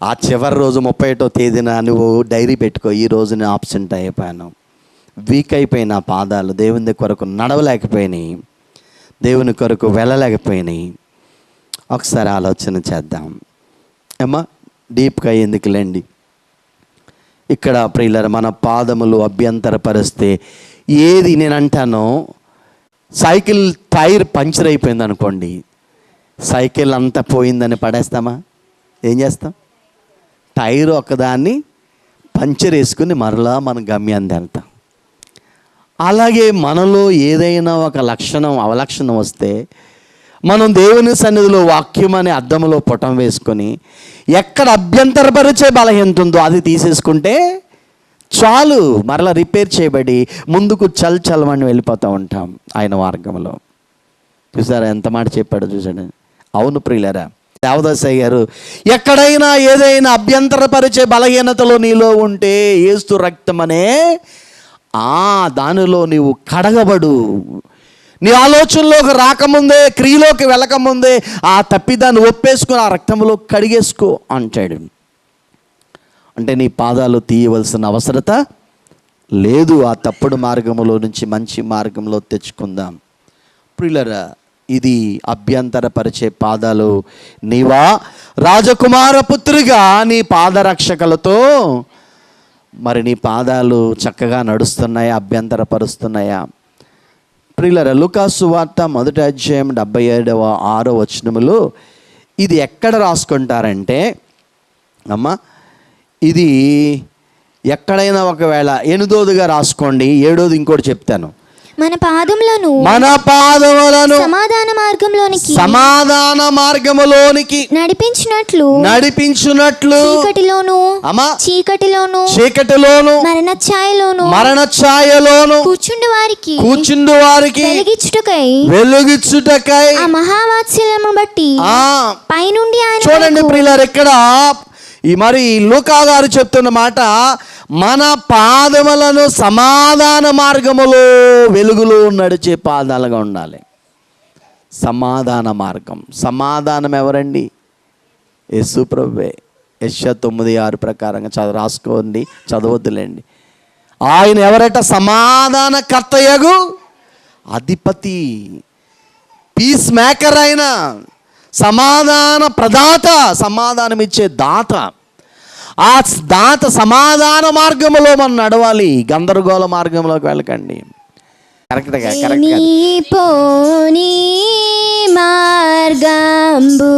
ఆ చివరి రోజు 31వ తేదీన నువ్వు డైరీ పెట్టుకో, ఈ రోజు నేను ఆబ్సెంట్ అయిపోయాను. వీక్ అయిపోయిన పాదాలు దేవుని కొరకు నడవలేకపోయినాయి, దేవుని కొరకు వెళ్ళలేకపోయినాయి. ఒకసారి ఆలోచన చేద్దాం. అమ్మా, డీప్గా ఎందుకులేండి. ఇక్కడ ప్రియులారా, మన పాదములు అభ్యంతరపరిస్తే ఏది, నేను అంటానో సైకిల్ టైర్ పంచర్ అయిపోయింది అనుకోండి, సైకిల్ అంతా పోయిందని పడేస్తామా? ఏం చేస్తాం? టైర్ ఒకదాన్ని పంచర్ వేసుకుని మరలా మన గమ్యాన్ని వెళ్తాం. అలాగే మనలో ఏదైనా ఒక లక్షణం, అవలక్షణం వస్తే మనం దేవుని సన్నిధిలో వాక్యం అనే అద్దంలో పుటం వేసుకొని ఎక్కడ అభ్యంతరపరిచే బలహీనత ఉందో అది తీసేసుకుంటే చాలు, మరలా రిపేర్ చేయబడి ముందుకు చల్మని వెళ్ళిపోతూ ఉంటాం ఆయన మార్గంలో. చూసారా ఎంత మాట చెప్పాడో? చూసాడు. అవును ప్రియులారా, దేవదాసయ్య గారు, ఎక్కడైనా ఏదైనా అభ్యంతరపరిచే బలహీనతలో నీలో ఉంటే యేసు రక్తం అనే దానిలో నీవు కడగబడు. నీ ఆలోచనలోకి రాకముందే, క్రియలోకి వెళ్ళకముందే ఆ తప్పిదాన్ని ఒప్పేసుకుని ఆ రక్తంలో కడిగేసుకో అంటాడు. అంటే నీ పాదాలు తీయవలసిన అవసరత లేదు. ఆ తప్పుడు మార్గంలో నుంచి మంచి మార్గంలో తెచ్చుకుందాం. ప్రియులారా, ఇది అభ్యంతరపరిచే పాదాలు నీవా? రాజకుమార పుత్రిగా నీ పాదరక్షకులతో మరి నీ పాదాలు చక్కగా నడుస్తున్నాయా? అభ్యంతరపరుస్తున్నాయా? ప్రియులారా, లూకాసు సువార్త 1వ అధ్యాయం 77వ వచనములో ఇది ఎక్కడ రాసుకుంటారంటే, అమ్మా ఇది ఎక్కడైనా ఒకవేళ 8వదిగా రాసుకోండి, 7వది ఇంకోటి చెప్తాను. మన పాదములను సమాధాన మార్గములోనికి నడిపించునట్లు చీకటిలోను మరణ ఛాయలోను కూర్చుండు వారికి వెలుగిచ్చుటకై ఆ మహావాత్సల్యమును బట్టి పైనుండి ఆయన. చూడండి ప్రియులారా, ఇక్కడ ఈ మరి లూకా గారు చెప్తున్న మాట, మన పాదములను సమాధాన మార్గములో వెలుగులో నడిచే పాదాలుగా ఉండాలి. సమాధాన మార్గం. సమాధానం ఎవరండి? యేసు ప్రభువే. యెషయా 9:6 ప్రకారంగా రాసుకోండి, చదవద్దులేండి. ఆయన ఎవరట? సమాధాన కర్తయగు అధిపతి, పీస్ మేకర్. ఆయన సమాధాన ప్రదాత, సమాధానమిచ్చే దాత. ఆ దాత సమాధాన మార్గంలో మనం నడవాలి, గందరగోళ మార్గంలోకి వెళ్ళకండి. కరెక్ట్గా పోనీ మార్గంబు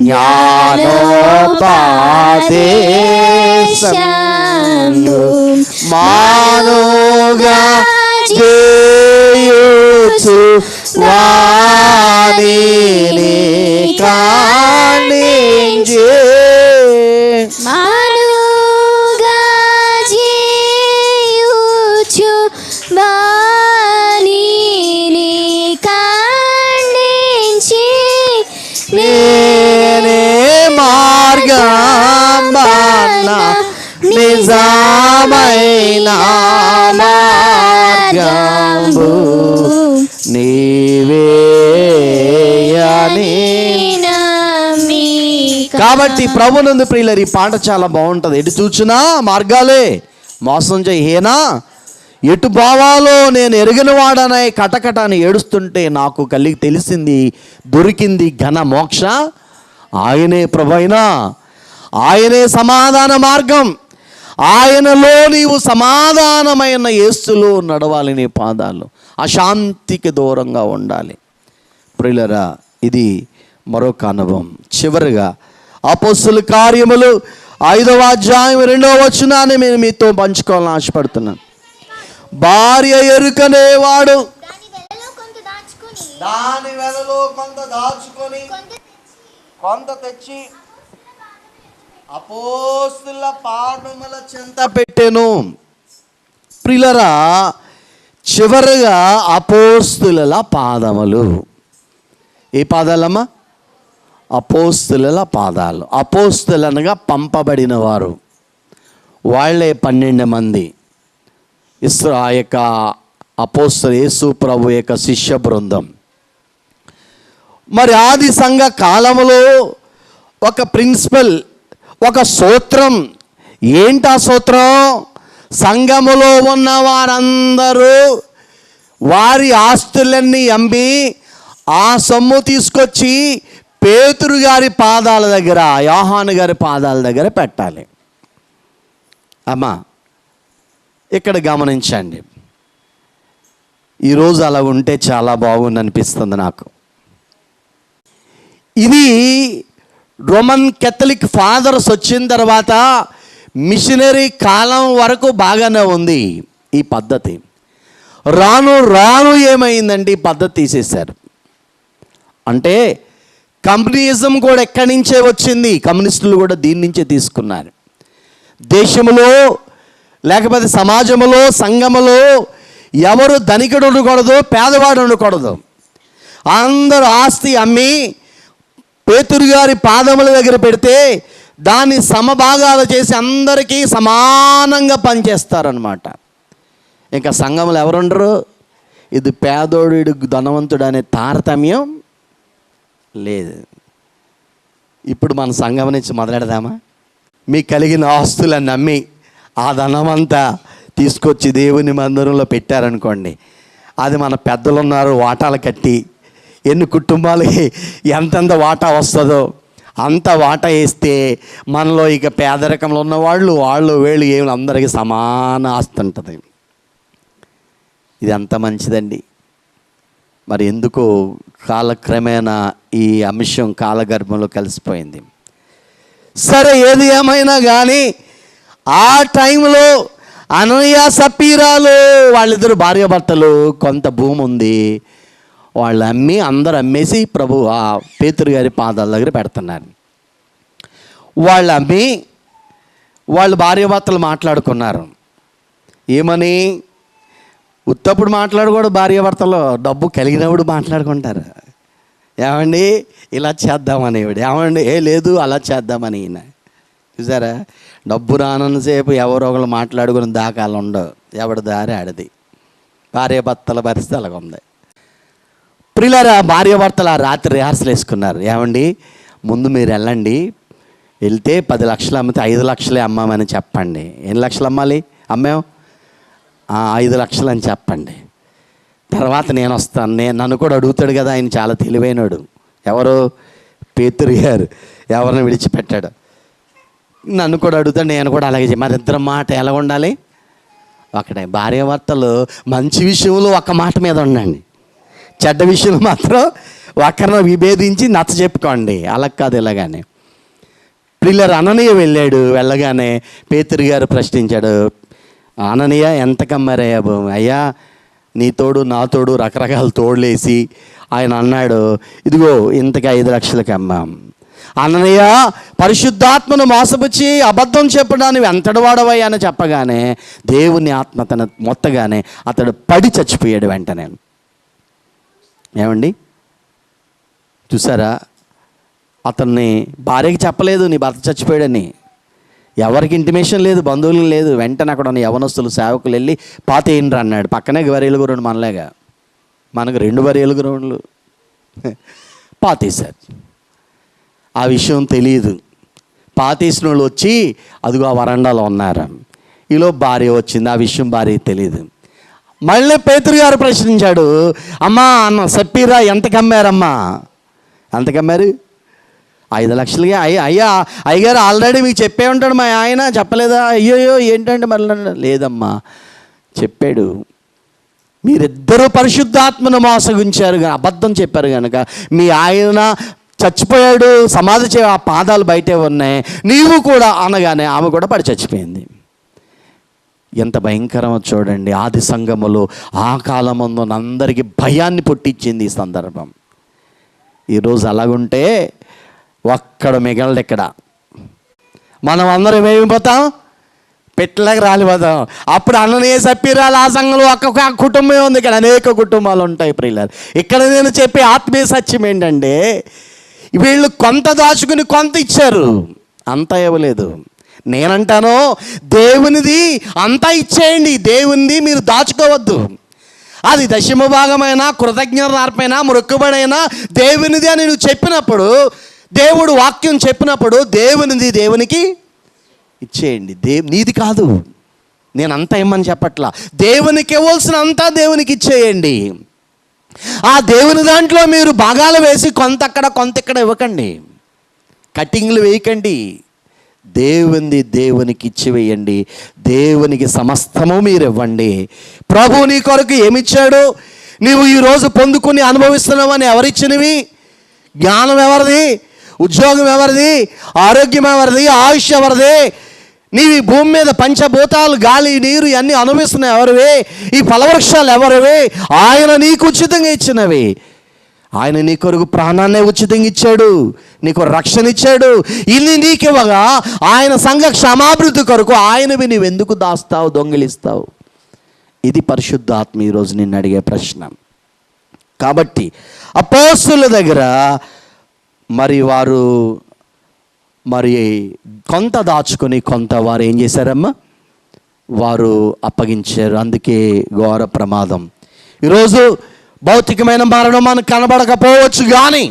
జ్ఞానోపదేశము మానుగా చేయుచు వాణిని కానించే మానుగా చేయుచు వాణిని కానించి నేనే మార్గమన్న నిజమైన మార్గంబు నీవే అని. కాబట్టి ప్రభునందు ప్రియులారా, ఈ పాట చాలా బాగుంటుంది. ఎటు చూచినా మార్గాలే మోసం చేయనా, ఎటు పోవాలో నేను ఎరిగిన వాడనై కటకట అని ఏడుస్తుంటే నాకు కలిగి తెలిసింది, దొరికింది ఘన మోక్ష ఆయనే ప్రభువైనా, ఆయనే సమాధాన మార్గం. ఆయనలో నీవు సమాధానమైన యేసులో నడవాలి. నీ పాదాలు అశాంతికి దూరంగా ఉండాలి. ప్రియులారా, ఇది మరొక అనుభవం. చివరిగా అపోస్తలుల కార్యములు 5వ అధ్యాయం 2వ వచనాన్ని నేను మీతో పంచుకోవాలని ఆశపడుతున్నాను. భార్య ఎరుకనేవాడు దాని వెలలో కొంత దాచుకొని కొంత తెచ్చి అపోస్తలుల పాదముల చెంత పెట్టెను. ప్రియులారా, చివరిగా అపోస్తలుల పాదములు. ఏ పాదాలమ్మా? అపోస్తలుల పాదాలు. అపోస్తలు అనగా పంపబడిన వారు. వాళ్ళే 12 మంది. ఆ యొక్క అపోస్తలు యేసు ప్రభు యొక్క శిష్య బృందం. మరి ఆది సంఘ కాలములో ఒక ప్రిన్సిపల్, ఒక సూత్రం. ఏంటా సూత్రం? సంఘములో ఉన్న వారందరూ వారి ఆస్తులన్నీ అమ్మి ఆ సొమ్ము తీసుకొచ్చి పేతురు గారి పాదాల దగ్గర, యోహాను గారి పాదాల దగ్గర పెట్టాలి. అమ్మా, ఇక్కడ గమనించండి. ఈరోజు అలా ఉంటే చాలా బాగుంది అనిపిస్తుంది నాకు. ఇది రోమన్ కేథలిక్ ఫాదర్స్ వచ్చిన తర్వాత మిషనరీ కాలం వరకు బాగానే ఉంది ఈ పద్ధతి. రాను రాను ఏమైందంటే ఈ పద్ధతి తీసేశారు. అంటే కమ్యూనిజం కూడా ఎక్కడి నుంచే వచ్చింది, కమ్యూనిస్టులు కూడా దీని నుంచే తీసుకున్నారు. దేశంలో లేకపోతే సమాజంలో, సంఘములో ఎవరు ధనికుడు ఉండకూడదు, పేదవాడు ఉండకూడదు. అందరూ ఆస్తి అమ్మి పేతురు గారి పాదముల దగ్గర పెడితే దాన్ని సమభాగాలు చేసి అందరికీ సమానంగా పనిచేస్తారనమాట. ఇంకా సంఘంలో ఎవరుండరు, ఇది పేదోడు ఇడు ధనవంతుడు అనే తారతమ్యం లేదు. ఇప్పుడు మన సంఘం నుంచి మొదలెడదామా? మీకు కలిగిన ఆస్తులను నమ్మి ఆ ధనమంతా తీసుకొచ్చి దేవుని మందిరంలో పెట్టారనుకోండి, అది మన పెద్దలు ఉన్నారు వాటాలు కట్టి ఎన్ని కుటుంబాలకి ఎంతెంత వాటా వస్తుందో అంత వాటా వేస్తే మనలో ఇక పేదరికంలో ఉన్నవాళ్ళు వీళ్ళు ఏమి అందరికీ సమాన ఆస్తి ఉంటుంది. ఇది ఎంత మంచిదండి. మరి ఎందుకో కాలక్రమేణా ఈ అంశం కాలగర్భంలో కలిసిపోయింది. సరే, ఏది ఏమైనా కానీ ఆ టైంలో అననీయ సప్పీరాలు వాళ్ళిద్దరు భార్యాభర్తలు, కొంత భూమి ఉంది, వాళ్ళు అమ్మి అందరూ అమ్మేసి ప్రభు ఆ పేతురు గారి పాదాల దగ్గర పెడుతున్నారు. వాళ్ళు అమ్మి వాళ్ళు భార్యాభర్తలు మాట్లాడుకున్నారు. ఏమని? ఉత్తప్పుడు మాట్లాడకూడదు భార్యాభర్తలు, డబ్బు కలిగినప్పుడు మాట్లాడుకుంటారు. ఏమండి ఇలా చేద్దామనేవాడు, ఏమండి ఏ లేదు అలా చేద్దామని. ఈయన చూసారా, డబ్బు రానంతసేపు ఎవరో ఒకళ్ళు మాట్లాడుకుని దాకాలు ఉండవు, ఎవడి దారి ఆడది. భార్యాభర్తల పరిస్థితి అలాగ ఉంది. ప్రియులారా, భార్యాభర్తలు ఆ రాత్రి రిహార్సల్ వేసుకున్నారు. ఏమండి ముందు మీరు వెళ్ళండి, వెళ్తే 10 లక్షలు అమ్మితే 5 లక్షలే అమ్మామని చెప్పండి. ఎన్ని లక్షలు అమ్మాలి? అమ్మాం 5 లక్షలు అని చెప్పండి. తర్వాత నేను వస్తాను, నన్ను కూడా అడుగుతాడు కదా, ఆయన చాలా తెలివైనడు. ఎవరు? పేతురు గారు. ఎవరిని విడిచిపెట్టాడు, నన్ను కూడా అడుగుతాడు, నేను కూడా అలాగే. మరి ఇద్దరు మాట ఎలా ఉండాలి? ఒకటే. భార్యాభర్తలు మంచి విషయంలో ఒక మాట మీద ఉండండి, చెడ్డ విషయంలో మాత్రం ఒకరిని విభేదించి నచ్చ చెప్పుకోండి. అలా కాదు, ఇలాగానే. ప్రిల్లర్ అననీయ వెళ్ళాడు. వెళ్ళగానే పేతురు గారు ప్రశ్నించాడు, అననీయ ఎంత కమ్మారయ్యా? అయ్యా నీ తోడు నా తోడు రకరకాల తోడులేసి ఆయన అన్నాడు, ఇదిగో ఇంతకి 5 లక్షలకి అమ్మాం. అననీయ పరిశుద్ధాత్మను మోసపుచ్చి అబద్ధం చెప్పడానికి ఎంతటి వాడవయ్యా అని చెప్పగానే దేవుని ఆత్మ తన మొత్తగానే అతడు పడి చచ్చిపోయాడు వెంటనే. ఏమండి చూసారా? అతన్ని భార్యకి చెప్పలేదు నీ భర్త చచ్చిపోయాడని, ఎవరికి ఇంటిమేషన్ లేదు, బంధువులు లేదు. వెంటనే అక్కడ ఉన్న యవనస్తులు సేవకులు వెళ్ళి పాతేయండ్రు అన్నాడు. పక్కనే వరేలుగు రెండు, మనలేగా మనకు 2 వరేలుగు రౌండ్లు పాతేశారు. ఆ విషయం తెలియదు. పాతేసిన వాళ్ళు వచ్చి అదిగో ఆ వరండాలో ఉన్నారు. ఈలో భార్య వచ్చింది, ఆ విషయం భార్యకి తెలియదు. మళ్ళీ పేతురు గారు ప్రశ్నించాడు, అమ్మా అన్న సప్పీరా ఎంతకు అమ్మారమ్మా? ఎంతకు అమ్మారు? 5 లక్షలకి. అయ్యా అయ్యగారు ఆల్రెడీ మీకు చెప్పే ఉంటాడు, మా ఆయన చెప్పలేదా? అయ్యోయ్యో ఏంటంటే మళ్ళీ. లేదమ్మా చెప్పాడు, మీరిద్దరూ పరిశుద్ధాత్మను మోసగించారు, అబద్ధం చెప్పారు కనుక మీ ఆయన చచ్చిపోయాడు, సమాధి ఆ పాదాలు బయటే ఉన్నాయి, నీవు కూడా అనగానే ఆమె కూడా పడి చచ్చిపోయింది. ఎంత భయంకరమో చూడండి. ఆది సంఘములో ఆ కాలమందు అందరికీ భయాన్ని పుట్టించింది ఈ సందర్భం. ఈరోజు అలాగుంటే ఒక్కడు మిగలడు ఇక్కడ. మనం అందరం ఏమైపోతాం? పెట్టలేక రాలిపోతాం. అప్పుడు అన్ననే సప్పీరాలు ఆ సంఘంలో ఒక్కొక్క కుటుంబం ఉంది, ఇక్కడ అనేక కుటుంబాలు ఉంటాయి. ప్రియులారు, ఇక్కడ నేను చెప్పే ఆత్మీయ సత్యం ఏంటంటే, వీళ్ళు కొంత దాచుకుని కొంత ఇచ్చారు, అంతా ఇవ్వలేదు. నేనంటాను దేవునిది అంతా ఇచ్చేయండి, దేవునిది మీరు దాచుకోవద్దు. అది దశమ భాగమైనా కృతజ్ఞతార్పైనా మొక్కుబడైనా దేవునిది అని నువ్వు చెప్పినప్పుడు, దేవుడు వాక్యం చెప్పినప్పుడు దేవునిది దేవునికి ఇచ్చేయండి. నీది కాదు, నేను అంతా ఇమ్మని చెప్పట్లా. దేవునికి ఇవ్వాల్సిన అంతా దేవునికి ఇచ్చేయండి. ఆ దేవుని దాంట్లో మీరు భాగాలు వేసి కొంత అక్కడ కొంత ఇక్కడ ఇవ్వకండి, కటింగ్లు వేయకండి. దేవునిది దేవునికి ఇచ్చివేయండి, దేవునికి సమస్తము మీరు ఇవ్వండి. ప్రభు నీ కొరకు ఏమిచ్చాడు? నీవు ఈరోజు పొందుకుని అనుభవిస్తున్నావని ఎవరిచ్చినవి? జ్ఞానం ఎవరిది? ఉద్యోగం ఎవరిది? ఆరోగ్యం ఎవరిది? ఆయుష్ ఎవరిది? నీవు ఈ భూమి మీద పంచభూతాలు గాలి నీరు ఇవన్నీ అనుభవిస్తున్నాయి ఎవరివి? ఈ ఫలవృక్షాలు ఎవరివి? ఆయన నీకు ఉచితంగా ఇచ్చినవి. ఆయన నీ కొరకు ప్రాణాన్నే ఉచితంగా ఇచ్చాడు, నీకు రక్షణ ఇచ్చాడు. ఇన్ని నీకు ఇవ్వగా ఆయన సంఘ క్షమాభివృద్ధి కొరకు ఆయనవి నువ్వెందుకు దాస్తావు, దొంగిలిస్తావు? ఇది పరిశుద్ధాత్మ ఈరోజు నిన్ను అడిగే ప్రశ్న. కాబట్టి అపోస్తలుల దగ్గర వారు కొంత దాచుకొని కొంత వారు ఏం చేశారమ్మా? వారు అప్పగించారు. అందుకే ఘోర ప్రమాదం. ఈరోజు భౌతికమైన మరణం మనకు కనబడకపోవచ్చు, కానీ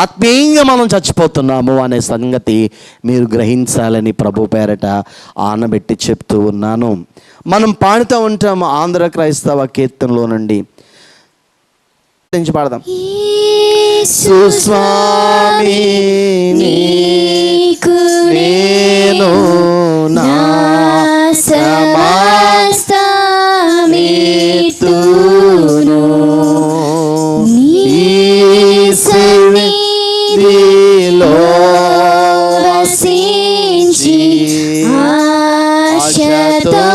ఆత్మీయంగా మనం చచ్చిపోతున్నాము అనే సంగతి మీరు గ్రహించాలని ప్రభు పేరట ఆనబెట్టి చెప్తూ ఉన్నాను. మనం పాడుతూ ఉంటాము ఆంధ్ర క్రైస్తవ కీర్తనలో నుండి పాడదాం. యేసు స్వామి నీకు నేను నా సమస్తమిత్తును, నీ సన్నిధిలో వసించి ఆశతో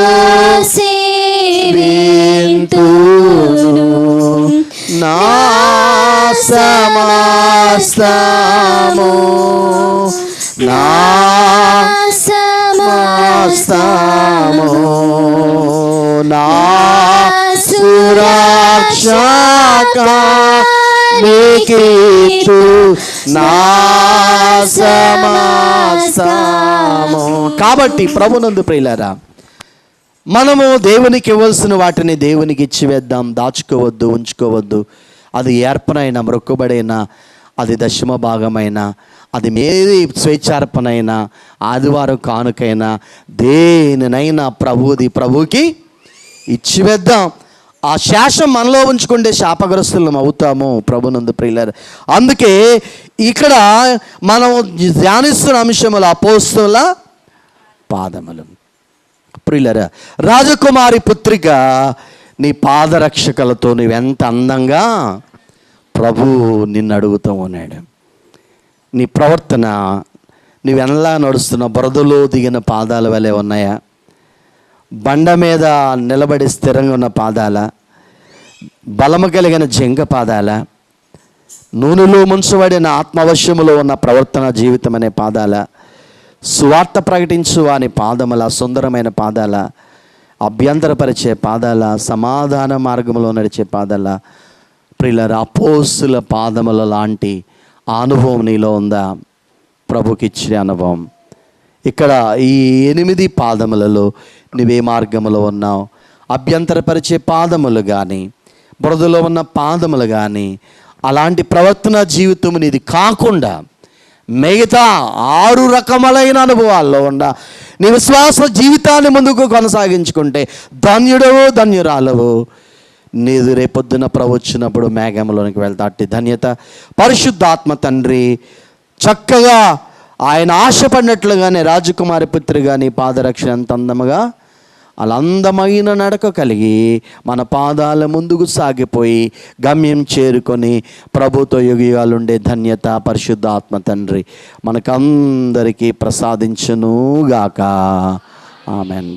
సేవింతును, నా సమస్తము నా సమస్తము నా సురక్షక నీకిచ్చు నా సమస్తము. కాబట్టి ప్రభునందు ప్రియులారా, మనము దేవునికి ఇవ్వాల్సిన వాటిని దేవునికి ఇచ్చివేద్దాం. దాచుకోవద్దు, ఉంచుకోవద్దు. అది ఏర్పనైనా మొక్కుబడైనా, అది దశమ భాగమైనా, అది మేరీ స్వేచ్ఛార్పణైనా, ఆదివారం కానుకైనా, దేనినైనా ప్రభువుకి ఇచ్చివేద్దాం. ఆ శేషం మనలో ఉంచుకుంటే శాపగ్రస్తులం అవుతాము ప్రభునందు ప్రియులారా. అందుకే ఇక్కడ మనం ధ్యానిస్తున్న అంశములు అపోస్తుల పాదములు. ప్రియులారా, రాజకుమారి పుత్రిక, నీ పాదరక్షకలతో నువ్వెంత అందంగా ప్రభు నిన్ను అడుగుతూ ఉన్నాడు. నీ ప్రవర్తన నువ్వెలా నడుస్తున్న బురదలో దిగిన పాదాల వలె ఉన్నాయా? బండ మీద నిలబడి స్థిరంగా ఉన్న పాదాల, బలము కలిగిన జింక పాదాల, నూనెలో ముంచబడిన ఆత్మవశ్యములో ఉన్న ప్రవర్తన జీవితం అనే పాదాల, సువార్త ప్రకటించు అని పాదముల, సుందరమైన పాదాల, అభ్యంతరపరిచే పాదాల, సమాధాన మార్గంలో నడిచే పాదాల, ప్రియులారా, అపోస్తుల పాదముల లాంటి ఆ అనుభవం నీలో ఉందా? ప్రభుకి ఇచ్చే అనుభవం. ఇక్కడ ఈ 8 పాదములలో నువ్వే మార్గములో ఉన్నావు? అభ్యంతరపరిచే పాదములు కానీ, బురదలో ఉన్న పాదములు కానీ, అలాంటి ప్రవర్తన జీవితం నీది కాకుండా మిగతా 6 రకములైన అనుభవాల్లో ఉన్న నీ విశ్వాస జీవితాన్ని ముందుకు కొనసాగించుకుంటే ధన్యుడవు, ధన్యురాలవు. నీది రేపొద్దున ప్రభు వచ్చినప్పుడు మేఘంలోనికి వెళ్తా. అట్టి ధన్యత పరిశుద్ధాత్మ తండ్రి చక్కగా ఆయన ఆశపడినట్లుగానే రాజకుమారి పుత్రిగా నీ పాదరక్షణ ఎంత అందముగా, అలా అందమైన నడక కలిగి మన పాదాల ముందుకు సాగిపోయి గమ్యం చేరుకొని ప్రభుతో యుగాలుండే ధన్యత పరిశుద్ధాత్మ తండ్రి మనకందరికీ ప్రసాదించునుగాక. ఆమెన్.